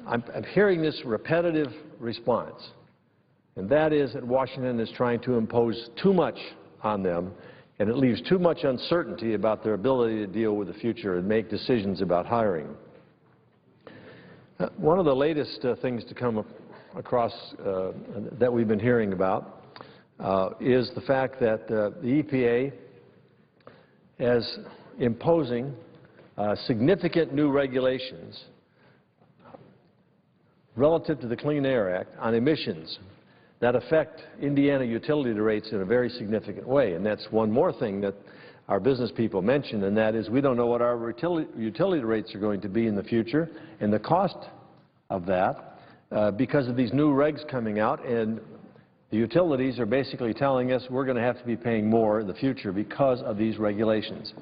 I'm hearing this repetitive response, and that is that Washington is trying to impose too much on them, and it leaves too much uncertainty about their ability to deal with the future and make decisions about hiring. One of the latest things to come across that we've been hearing about is the fact that the EPA is imposing significant new regulations relative to the Clean Air Act on emissions that affect Indiana utility rates in a very significant way. And that's one more thing that our business people mentioned, and that is we don't know what our utility rates are going to be in the future and the cost of that because of these new regs coming out, and the utilities are basically telling us we're going to have to be paying more in the future because of these regulations.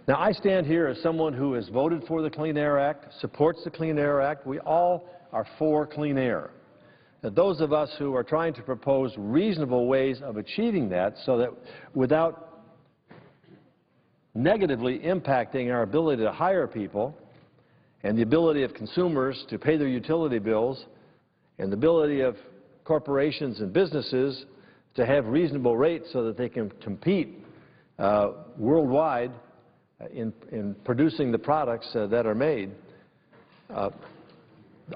Now, I stand here as someone who has voted for the Clean Air Act, supports the Clean Air Act. We all are for clean air. Those of us who are trying to propose reasonable ways of achieving that so that without negatively impacting our ability to hire people and the ability of consumers to pay their utility bills and the ability of corporations and businesses to have reasonable rates so that they can compete worldwide in producing the products that are made.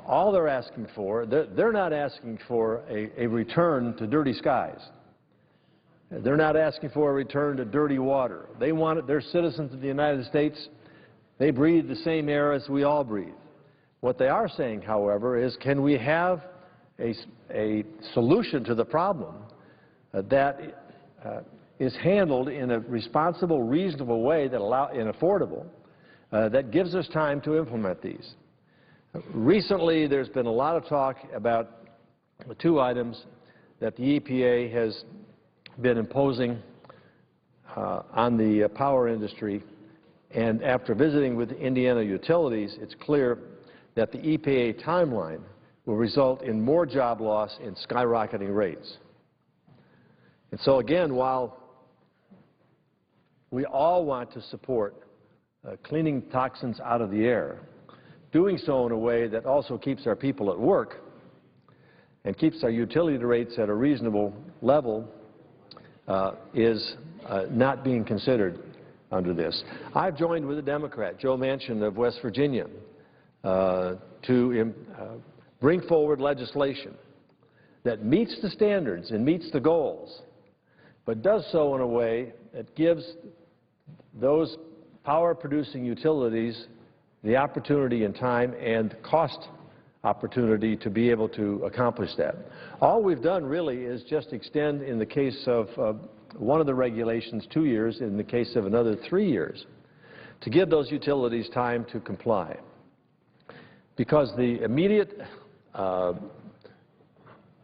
All they're asking for, they're not asking for a return to dirty skies. They're not asking for a return to dirty water. They want it, they're citizens of the United States. They breathe the same air as we all breathe. What they are saying, however, is can we have a solution to the problem that is handled in a responsible, reasonable way that and affordable that gives us time to implement these. Recently, there's been a lot of talk about the two items that the EPA has been imposing on the power industry, and after visiting with Indiana utilities, it's clear that the EPA timeline will result in more job loss and skyrocketing rates. And so again, while we all want to support cleaning toxins out of the air, doing so in a way that also keeps our people at work and keeps our utility rates at a reasonable level is not being considered under this. I've joined with a Democrat, Joe Manchin of West Virginia, to bring forward legislation that meets the standards and meets the goals, but does so in a way that gives those power-producing utilities the opportunity and time and cost opportunity to be able to accomplish that. All we've done really is just extend, in the case of one of the regulations, 2 years, in the case of another 3 years, to give those utilities time to comply. Because the immediate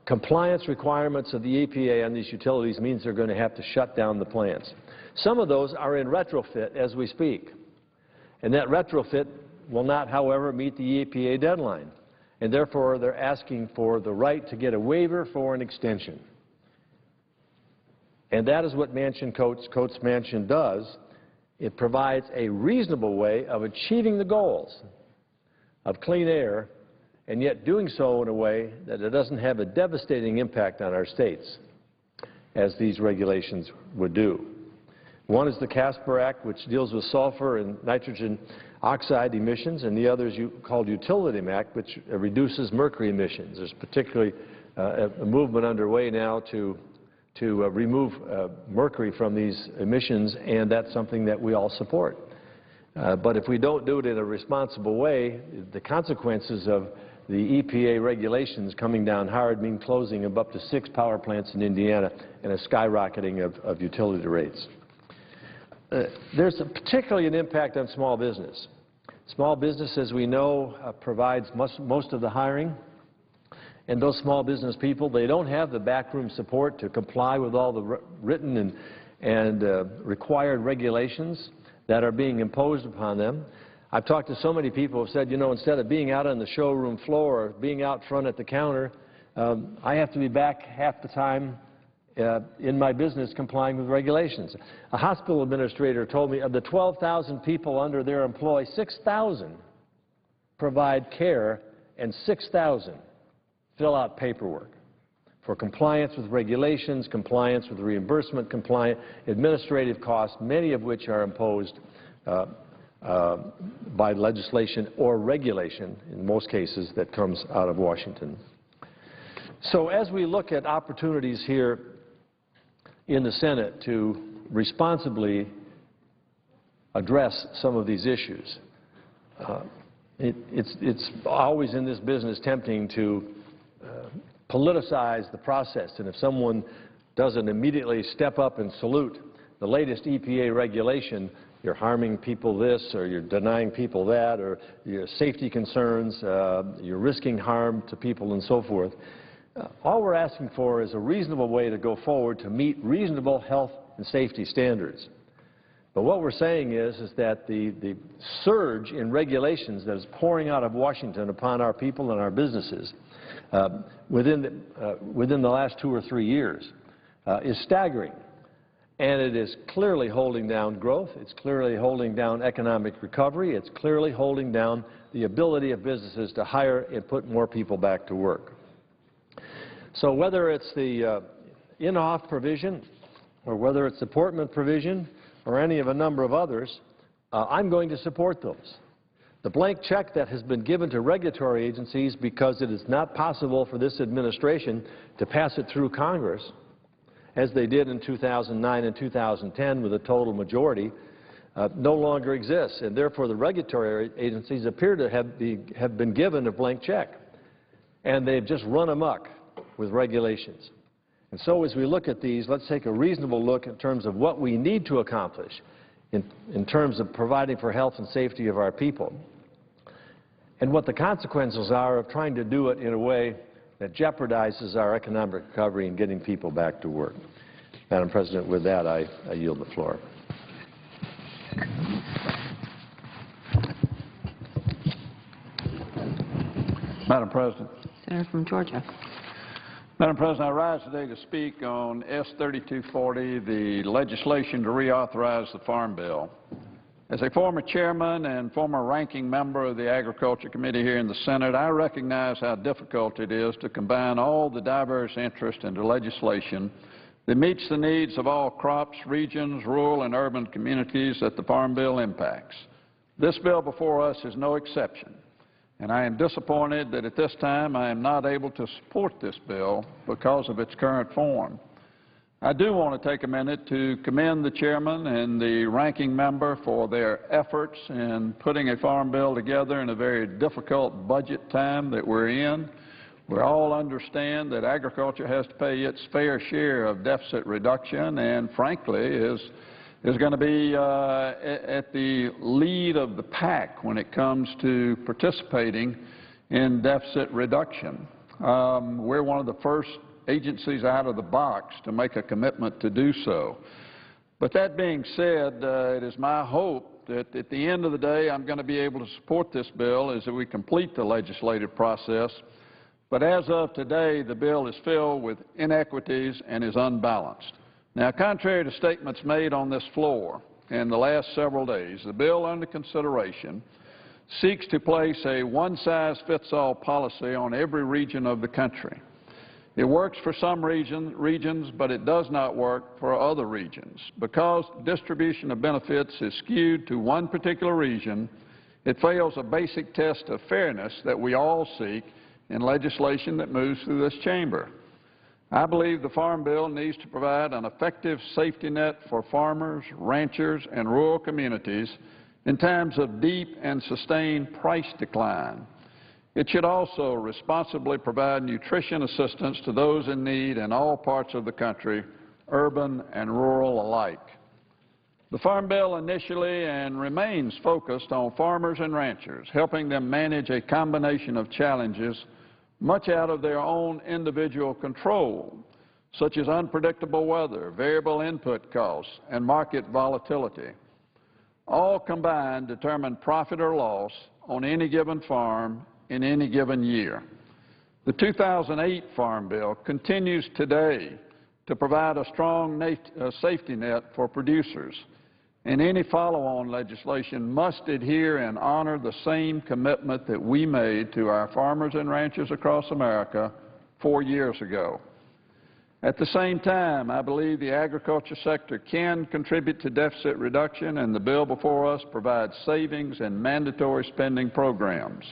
compliance requirements of the EPA on these utilities means they're going to have to shut down the plants. Some of those are in retrofit as we speak. And that retrofit will not, however, meet the EPA deadline. And therefore, they're asking for the right to get a waiver for an extension. And that is what Coates-Manchin does. It provides a reasonable way of achieving the goals of clean air, and yet doing so in a way that it doesn't have a devastating impact on our states, as these regulations would do. One is the Casper Act, which deals with sulfur and nitrogen oxide emissions, and the other is called Utility Act, which reduces mercury emissions. There's particularly a movement underway now to remove mercury from these emissions, and that's something that we all support. But if we don't do it in a responsible way, the consequences of the EPA regulations coming down hard mean closing of up to 6 power plants in Indiana and a skyrocketing of utility rates. There's particularly an impact on small business. Small business, as we know, provides most of the hiring. And those small business people, they don't have the backroom support to comply with all the written and required regulations that are being imposed upon them. I've talked to so many people who have said, you know, instead of being out on the showroom floor or being out front at the counter, I have to be back half the time in my business complying with regulations. A hospital administrator told me of the 12,000 people under their employ, 6,000 provide care and 6,000 fill out paperwork for compliance with regulations, compliance with reimbursement, administrative costs, many of which are imposed by legislation or regulation, in most cases, that comes out of Washington. So as we look at opportunities here in the Senate to responsibly address some of these issues, it's always in this business tempting to politicize the process, and if someone doesn't immediately step up and salute the latest EPA regulation, you're harming people this, or you're denying people that, or your safety concerns, you're risking harm to people and so forth. All we're asking for is a reasonable way to go forward to meet reasonable health and safety standards. But what we're saying is that the surge in regulations that is pouring out of Washington upon our people and our businesses within the last 2 or 3 years is staggering. And it is clearly holding down growth. It's clearly holding down economic recovery. It's clearly holding down the ability of businesses to hire and put more people back to work. So whether it's the in-off provision or whether it's the Portman provision or any of a number of others, I'm going to support those. The blank check that has been given to regulatory agencies because it is not possible for this administration to pass it through Congress, as they did in 2009 and 2010 with a total majority, no longer exists. And therefore, the regulatory agencies appear to have been given a blank check. And they've just run amok with regulations. And so as we look at these, let's take a reasonable look in terms of what we need to accomplish in terms of providing for health and safety of our people, and what the consequences are of trying to do it in a way that jeopardizes our economic recovery and getting people back to work. Madam President, with that, I yield the floor. Madam President. Senator from Georgia. Madam President, I rise today to speak on S-3240, the legislation to reauthorize the Farm Bill. As a former chairman and former ranking member of the Agriculture Committee here in the Senate, I recognize how difficult it is to combine all the diverse interests into legislation that meets the needs of all crops, regions, rural and urban communities that the Farm Bill impacts. This bill before us is no exception, and I am disappointed that at this time I am not able to support this bill because of its current form. I do want to take a minute to commend the chairman and the ranking member for their efforts in putting a farm bill together in a very difficult budget time that we're in. We all understand that agriculture has to pay its fair share of deficit reduction and, frankly, is going to be at the lead of the pack when it comes to participating in deficit reduction. We're one of the first agencies out of the box to make a commitment to do so. But that being said, it is my hope that at the end of the day I'm going to be able to support this bill as we complete the legislative process. But as of today, the bill is filled with inequities and is unbalanced. Now, contrary to statements made on this floor in the last several days, the bill under consideration seeks to place a one-size-fits-all policy on every region of the country. It works for some regions, but it does not work for other regions. Because distribution of benefits is skewed to one particular region, it fails a basic test of fairness that we all seek in legislation that moves through this chamber. I believe the Farm Bill needs to provide an effective safety net for farmers, ranchers, and rural communities in times of deep and sustained price decline. It should also responsibly provide nutrition assistance to those in need in all parts of the country, urban and rural alike. The Farm Bill initially and remains focused on farmers and ranchers, helping them manage a combination of challenges much out of their own individual control, such as unpredictable weather, variable input costs, and market volatility. All combined determine profit or loss on any given farm in any given year. The 2008 Farm Bill continues today to provide a strong safety net for producers, and any follow-on legislation must adhere and honor the same commitment that we made to our farmers and ranchers across America 4 years ago. At the same time, I believe the agriculture sector can contribute to deficit reduction, and the bill before us provides savings and mandatory spending programs.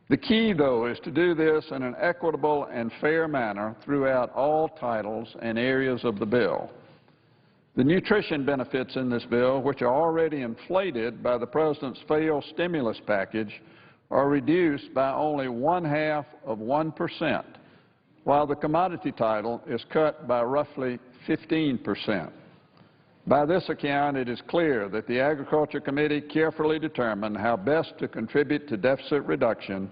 The key, though, is to do this in an equitable and fair manner throughout all titles and areas of the bill. The nutrition benefits in this bill, which are already inflated by the President's failed stimulus package, are reduced by only 0.5%, while the commodity title is cut by roughly 15%. By this account, it is clear that the Agriculture Committee carefully determined how best to contribute to deficit reduction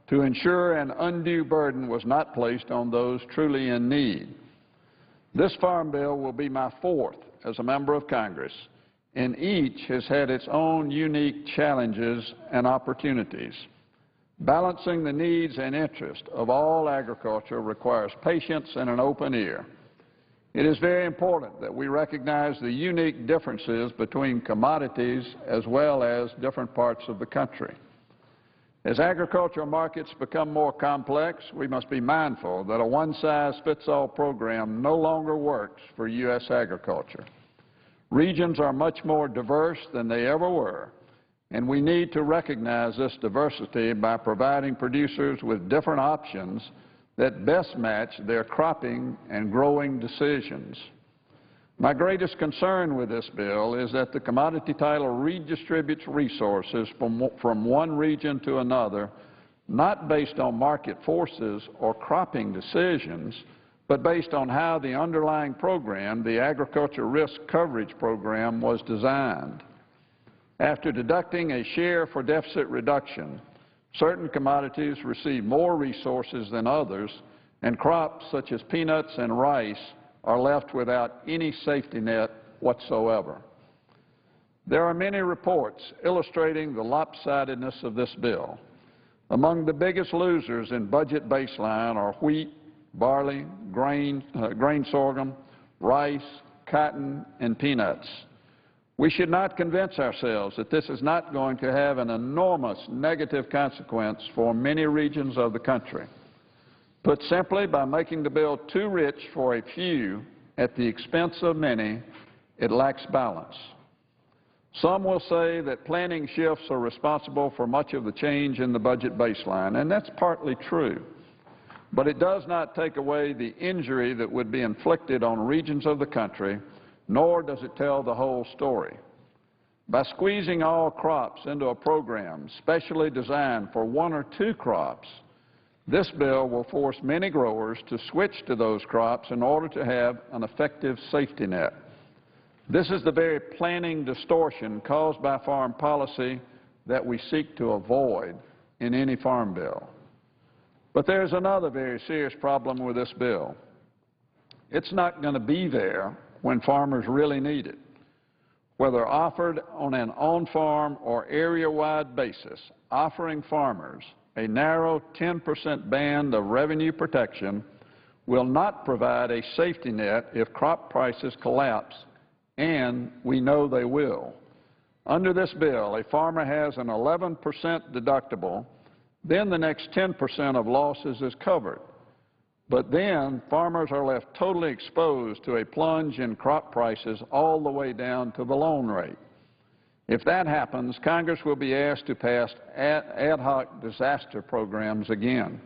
to ensure an undue burden was not placed on those truly in need. This Farm Bill will be my fourth as a member of Congress, and each has had its own unique challenges and opportunities. Balancing the needs and interests of all agriculture requires patience and an open ear. It is very important that we recognize the unique differences between commodities as well as different parts of the country. As agricultural markets become more complex, we must be mindful that a one-size-fits-all program no longer works for U.S. agriculture. Regions are much more diverse than they ever were, and we need to recognize this diversity by providing producers with different options that best match their cropping and growing decisions. My greatest concern with this bill is that the commodity title redistributes resources from one region to another, not based on market forces or cropping decisions, but based on how the underlying program, the Agriculture Risk Coverage Program, was designed. After deducting a share for deficit reduction, certain commodities receive more resources than others, and crops such as peanuts and rice are left without any safety net whatsoever. There are many reports illustrating the lopsidedness of this bill. Among the biggest losers in budget baseline are wheat, barley, grain sorghum, rice, cotton, and peanuts. We should not convince ourselves that this is not going to have an enormous negative consequence for many regions of the country. Put simply, by making the bill too rich for a few at the expense of many, it lacks balance. Some will say that planning shifts are responsible for much of the change in the budget baseline, and that's partly true. But it does not take away the injury that would be inflicted on regions of the country, nor does it tell the whole story. By squeezing all crops into a program specially designed for one or two crops, this bill will force many growers to switch to those crops in order to have an effective safety net. This is the very planning distortion caused by foreign policy that we seek to avoid in any farm bill. But there's another very serious problem with this bill. It's not going to be there when farmers really need it. Whether offered on an on-farm or area-wide basis, offering farmers a narrow 10% band of revenue protection will not provide a safety net if crop prices collapse, and we know they will. Under this bill, a farmer has an 11% deductible, then the next 10% of losses is covered. But then farmers are left totally exposed to a plunge in crop prices all the way down to the loan rate. If that happens, Congress will be asked to pass ad hoc disaster programs again.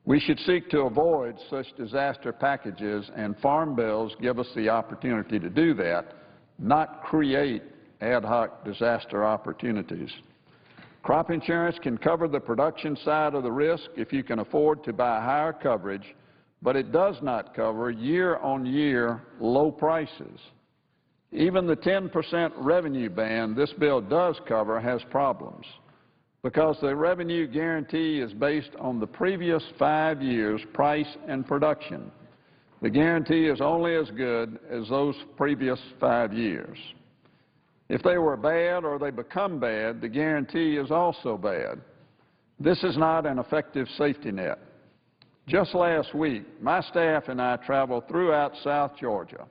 We should seek to avoid such disaster packages, and farm bills give us the opportunity to do that, not create ad hoc disaster opportunities. Crop insurance can cover the production side of the risk if you can afford to buy higher coverage, but it does not cover year-on-year low prices. Even the 10% revenue band this bill does cover has problems, because the revenue guarantee is based on the previous 5 years' price and production. The guarantee is only as good as those previous 5 years. If they were bad or they become bad, the guarantee is also bad. This is not an effective safety net. Just last week, my staff and I traveled throughout South Georgia,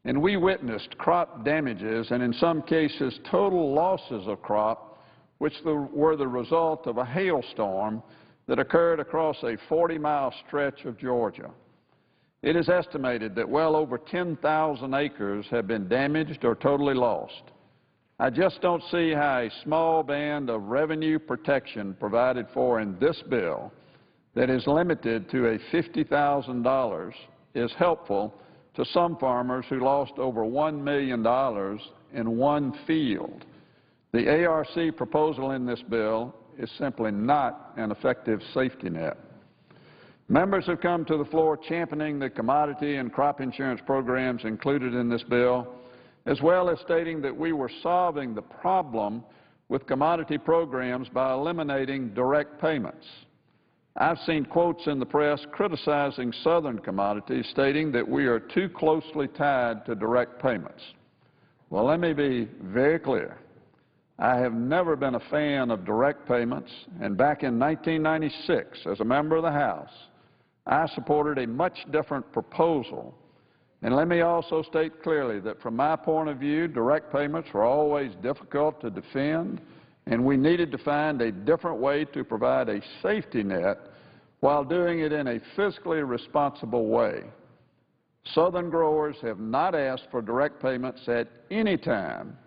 and we witnessed crop damages and in some cases total losses of crop which were the result of a hailstorm that occurred across a 40-mile stretch of Georgia. It is estimated that well over 10,000 acres have been damaged or totally lost. I just don't see how a small band of revenue protection provided for in this bill that is limited to a $50,000 is helpful to some farmers who lost over $1 million in one field. The ARC proposal in this bill is simply not an effective safety net. Members have come to the floor championing the commodity and crop insurance programs included in this bill, as well as stating that we were solving the problem with commodity programs by eliminating direct payments. I've seen quotes in the press criticizing Southern commodities, stating that we are too closely tied to direct payments. Well, let me be very clear. I have never been a fan of direct payments, and back in 1996, as a member of the House, I supported a much different proposal. And let me also state clearly that from my point of view, direct payments were always difficult to defend, and we needed to find a different way to provide a safety net while doing it in a fiscally responsible way. Southern growers have not asked for direct payments at any time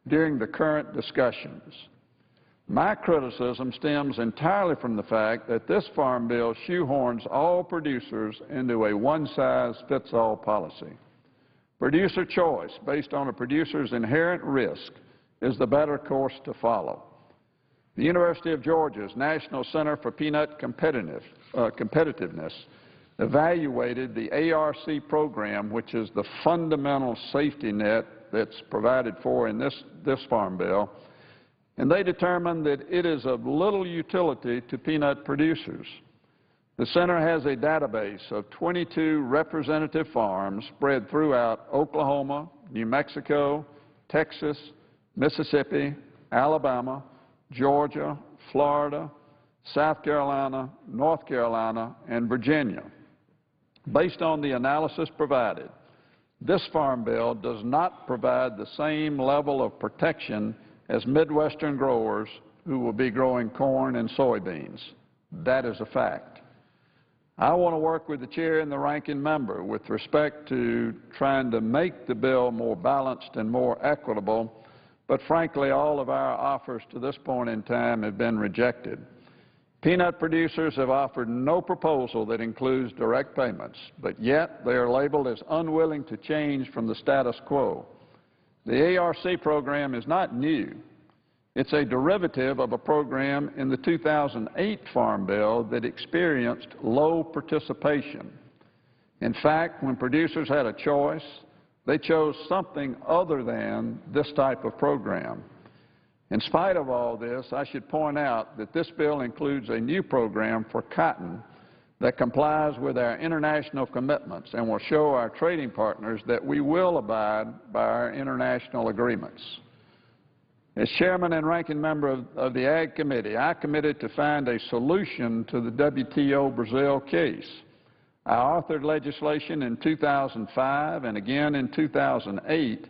during the current discussions. My criticism stems entirely from the fact that this farm bill shoehorns all producers into a one-size-fits-all policy. Producer choice based on a producer's inherent risk is the better course to follow. The University of Georgia's National Center for Peanut Competitiveness evaluated the ARC program, which is the fundamental safety net that's provided for in this farm bill, and they determined that it is of little utility to peanut producers. The center has a database of 22 representative farms spread throughout Oklahoma, New Mexico, Texas, Mississippi, Alabama, Georgia, Florida, South Carolina, North Carolina, and Virginia. Based on the analysis provided, this farm bill does not provide the same level of protection as Midwestern growers who will be growing corn and soybeans. That is a fact. I want to work with the chair and the ranking member with respect to trying to make the bill more balanced and more equitable, but frankly, all of our offers to this point in time have been rejected. Peanut producers have offered no proposal that includes direct payments, but yet they are labeled as unwilling to change from the status quo. The ARC program is not new. It's a derivative of a program in the 2008 Farm Bill that experienced low participation. In fact, when producers had a choice, they chose something other than this type of program. In spite of all this, I should point out that this bill includes a new program for cotton that complies with our international commitments and will show our trading partners that we will abide by our international agreements. As chairman and ranking member of the Ag Committee, I committed to find a solution to the WTO Brazil case. I authored legislation in 2005 and again in 2008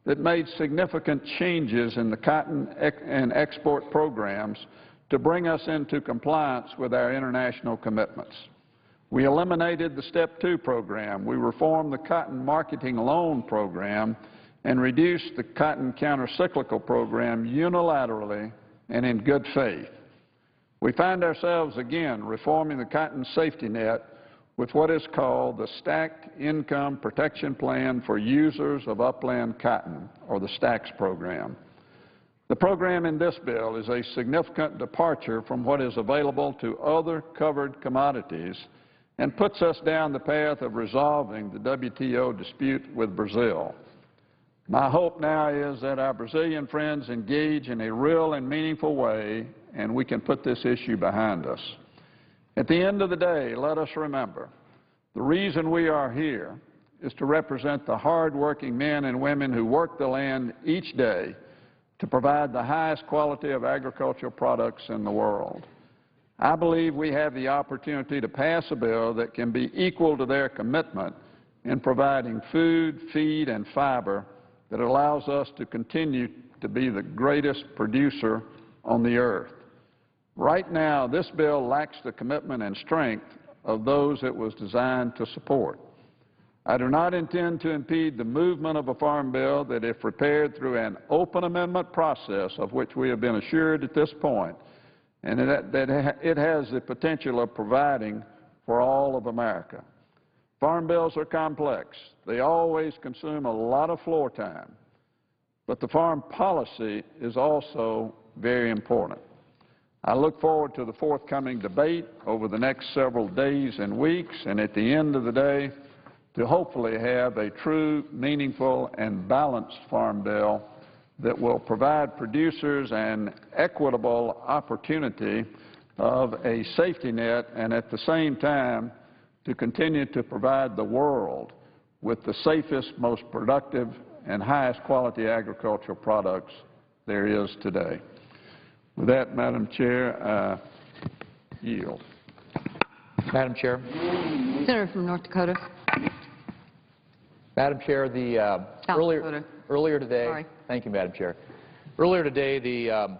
that made significant changes in the cotton and export programs to bring us into compliance with our international commitments. We eliminated the Step 2 program. We reformed the cotton marketing loan program and reduced the cotton countercyclical program unilaterally and in good faith. We find ourselves again reforming the cotton safety net with what is called the Stacked Income Protection Plan for Users of Upland Cotton, or the STAX program. The program in this bill is a significant departure from what is available to other covered commodities and puts us down the path of resolving the WTO dispute with Brazil. My hope now is that our Brazilian friends engage in a real and meaningful way and we can put this issue behind us. At the end of the day, let us remember, the reason we are here is to represent the hard-working men and women who work the land each day to provide the highest quality of agricultural products in the world. I believe we have the opportunity to pass a bill that can be equal to their commitment in providing food, feed, and fiber that allows us to continue to be the greatest producer on the earth. Right now, this bill lacks the commitment and strength of those it was designed to support. I do not intend to impede the movement of a farm bill that, if prepared through an open amendment process, of which we have been assured at this point, and that it has the potential of providing for all of America. Farm bills are complex. They always consume a lot of floor time. But the farm policy is also very important. I look forward to the forthcoming debate over the next several days and weeks, and at the end of the day, to hopefully have a true, meaningful, and balanced farm bill that will provide producers an equitable opportunity of a safety net and at the same time to continue to provide the world with the safest, most productive, and highest quality agricultural products there is today. With that, Madam Chair, I yield. Madam Chair. Senator from North Dakota. Madam Chair, South Dakota. earlier today, Sorry. thank you, Madam Chair. Earlier today, the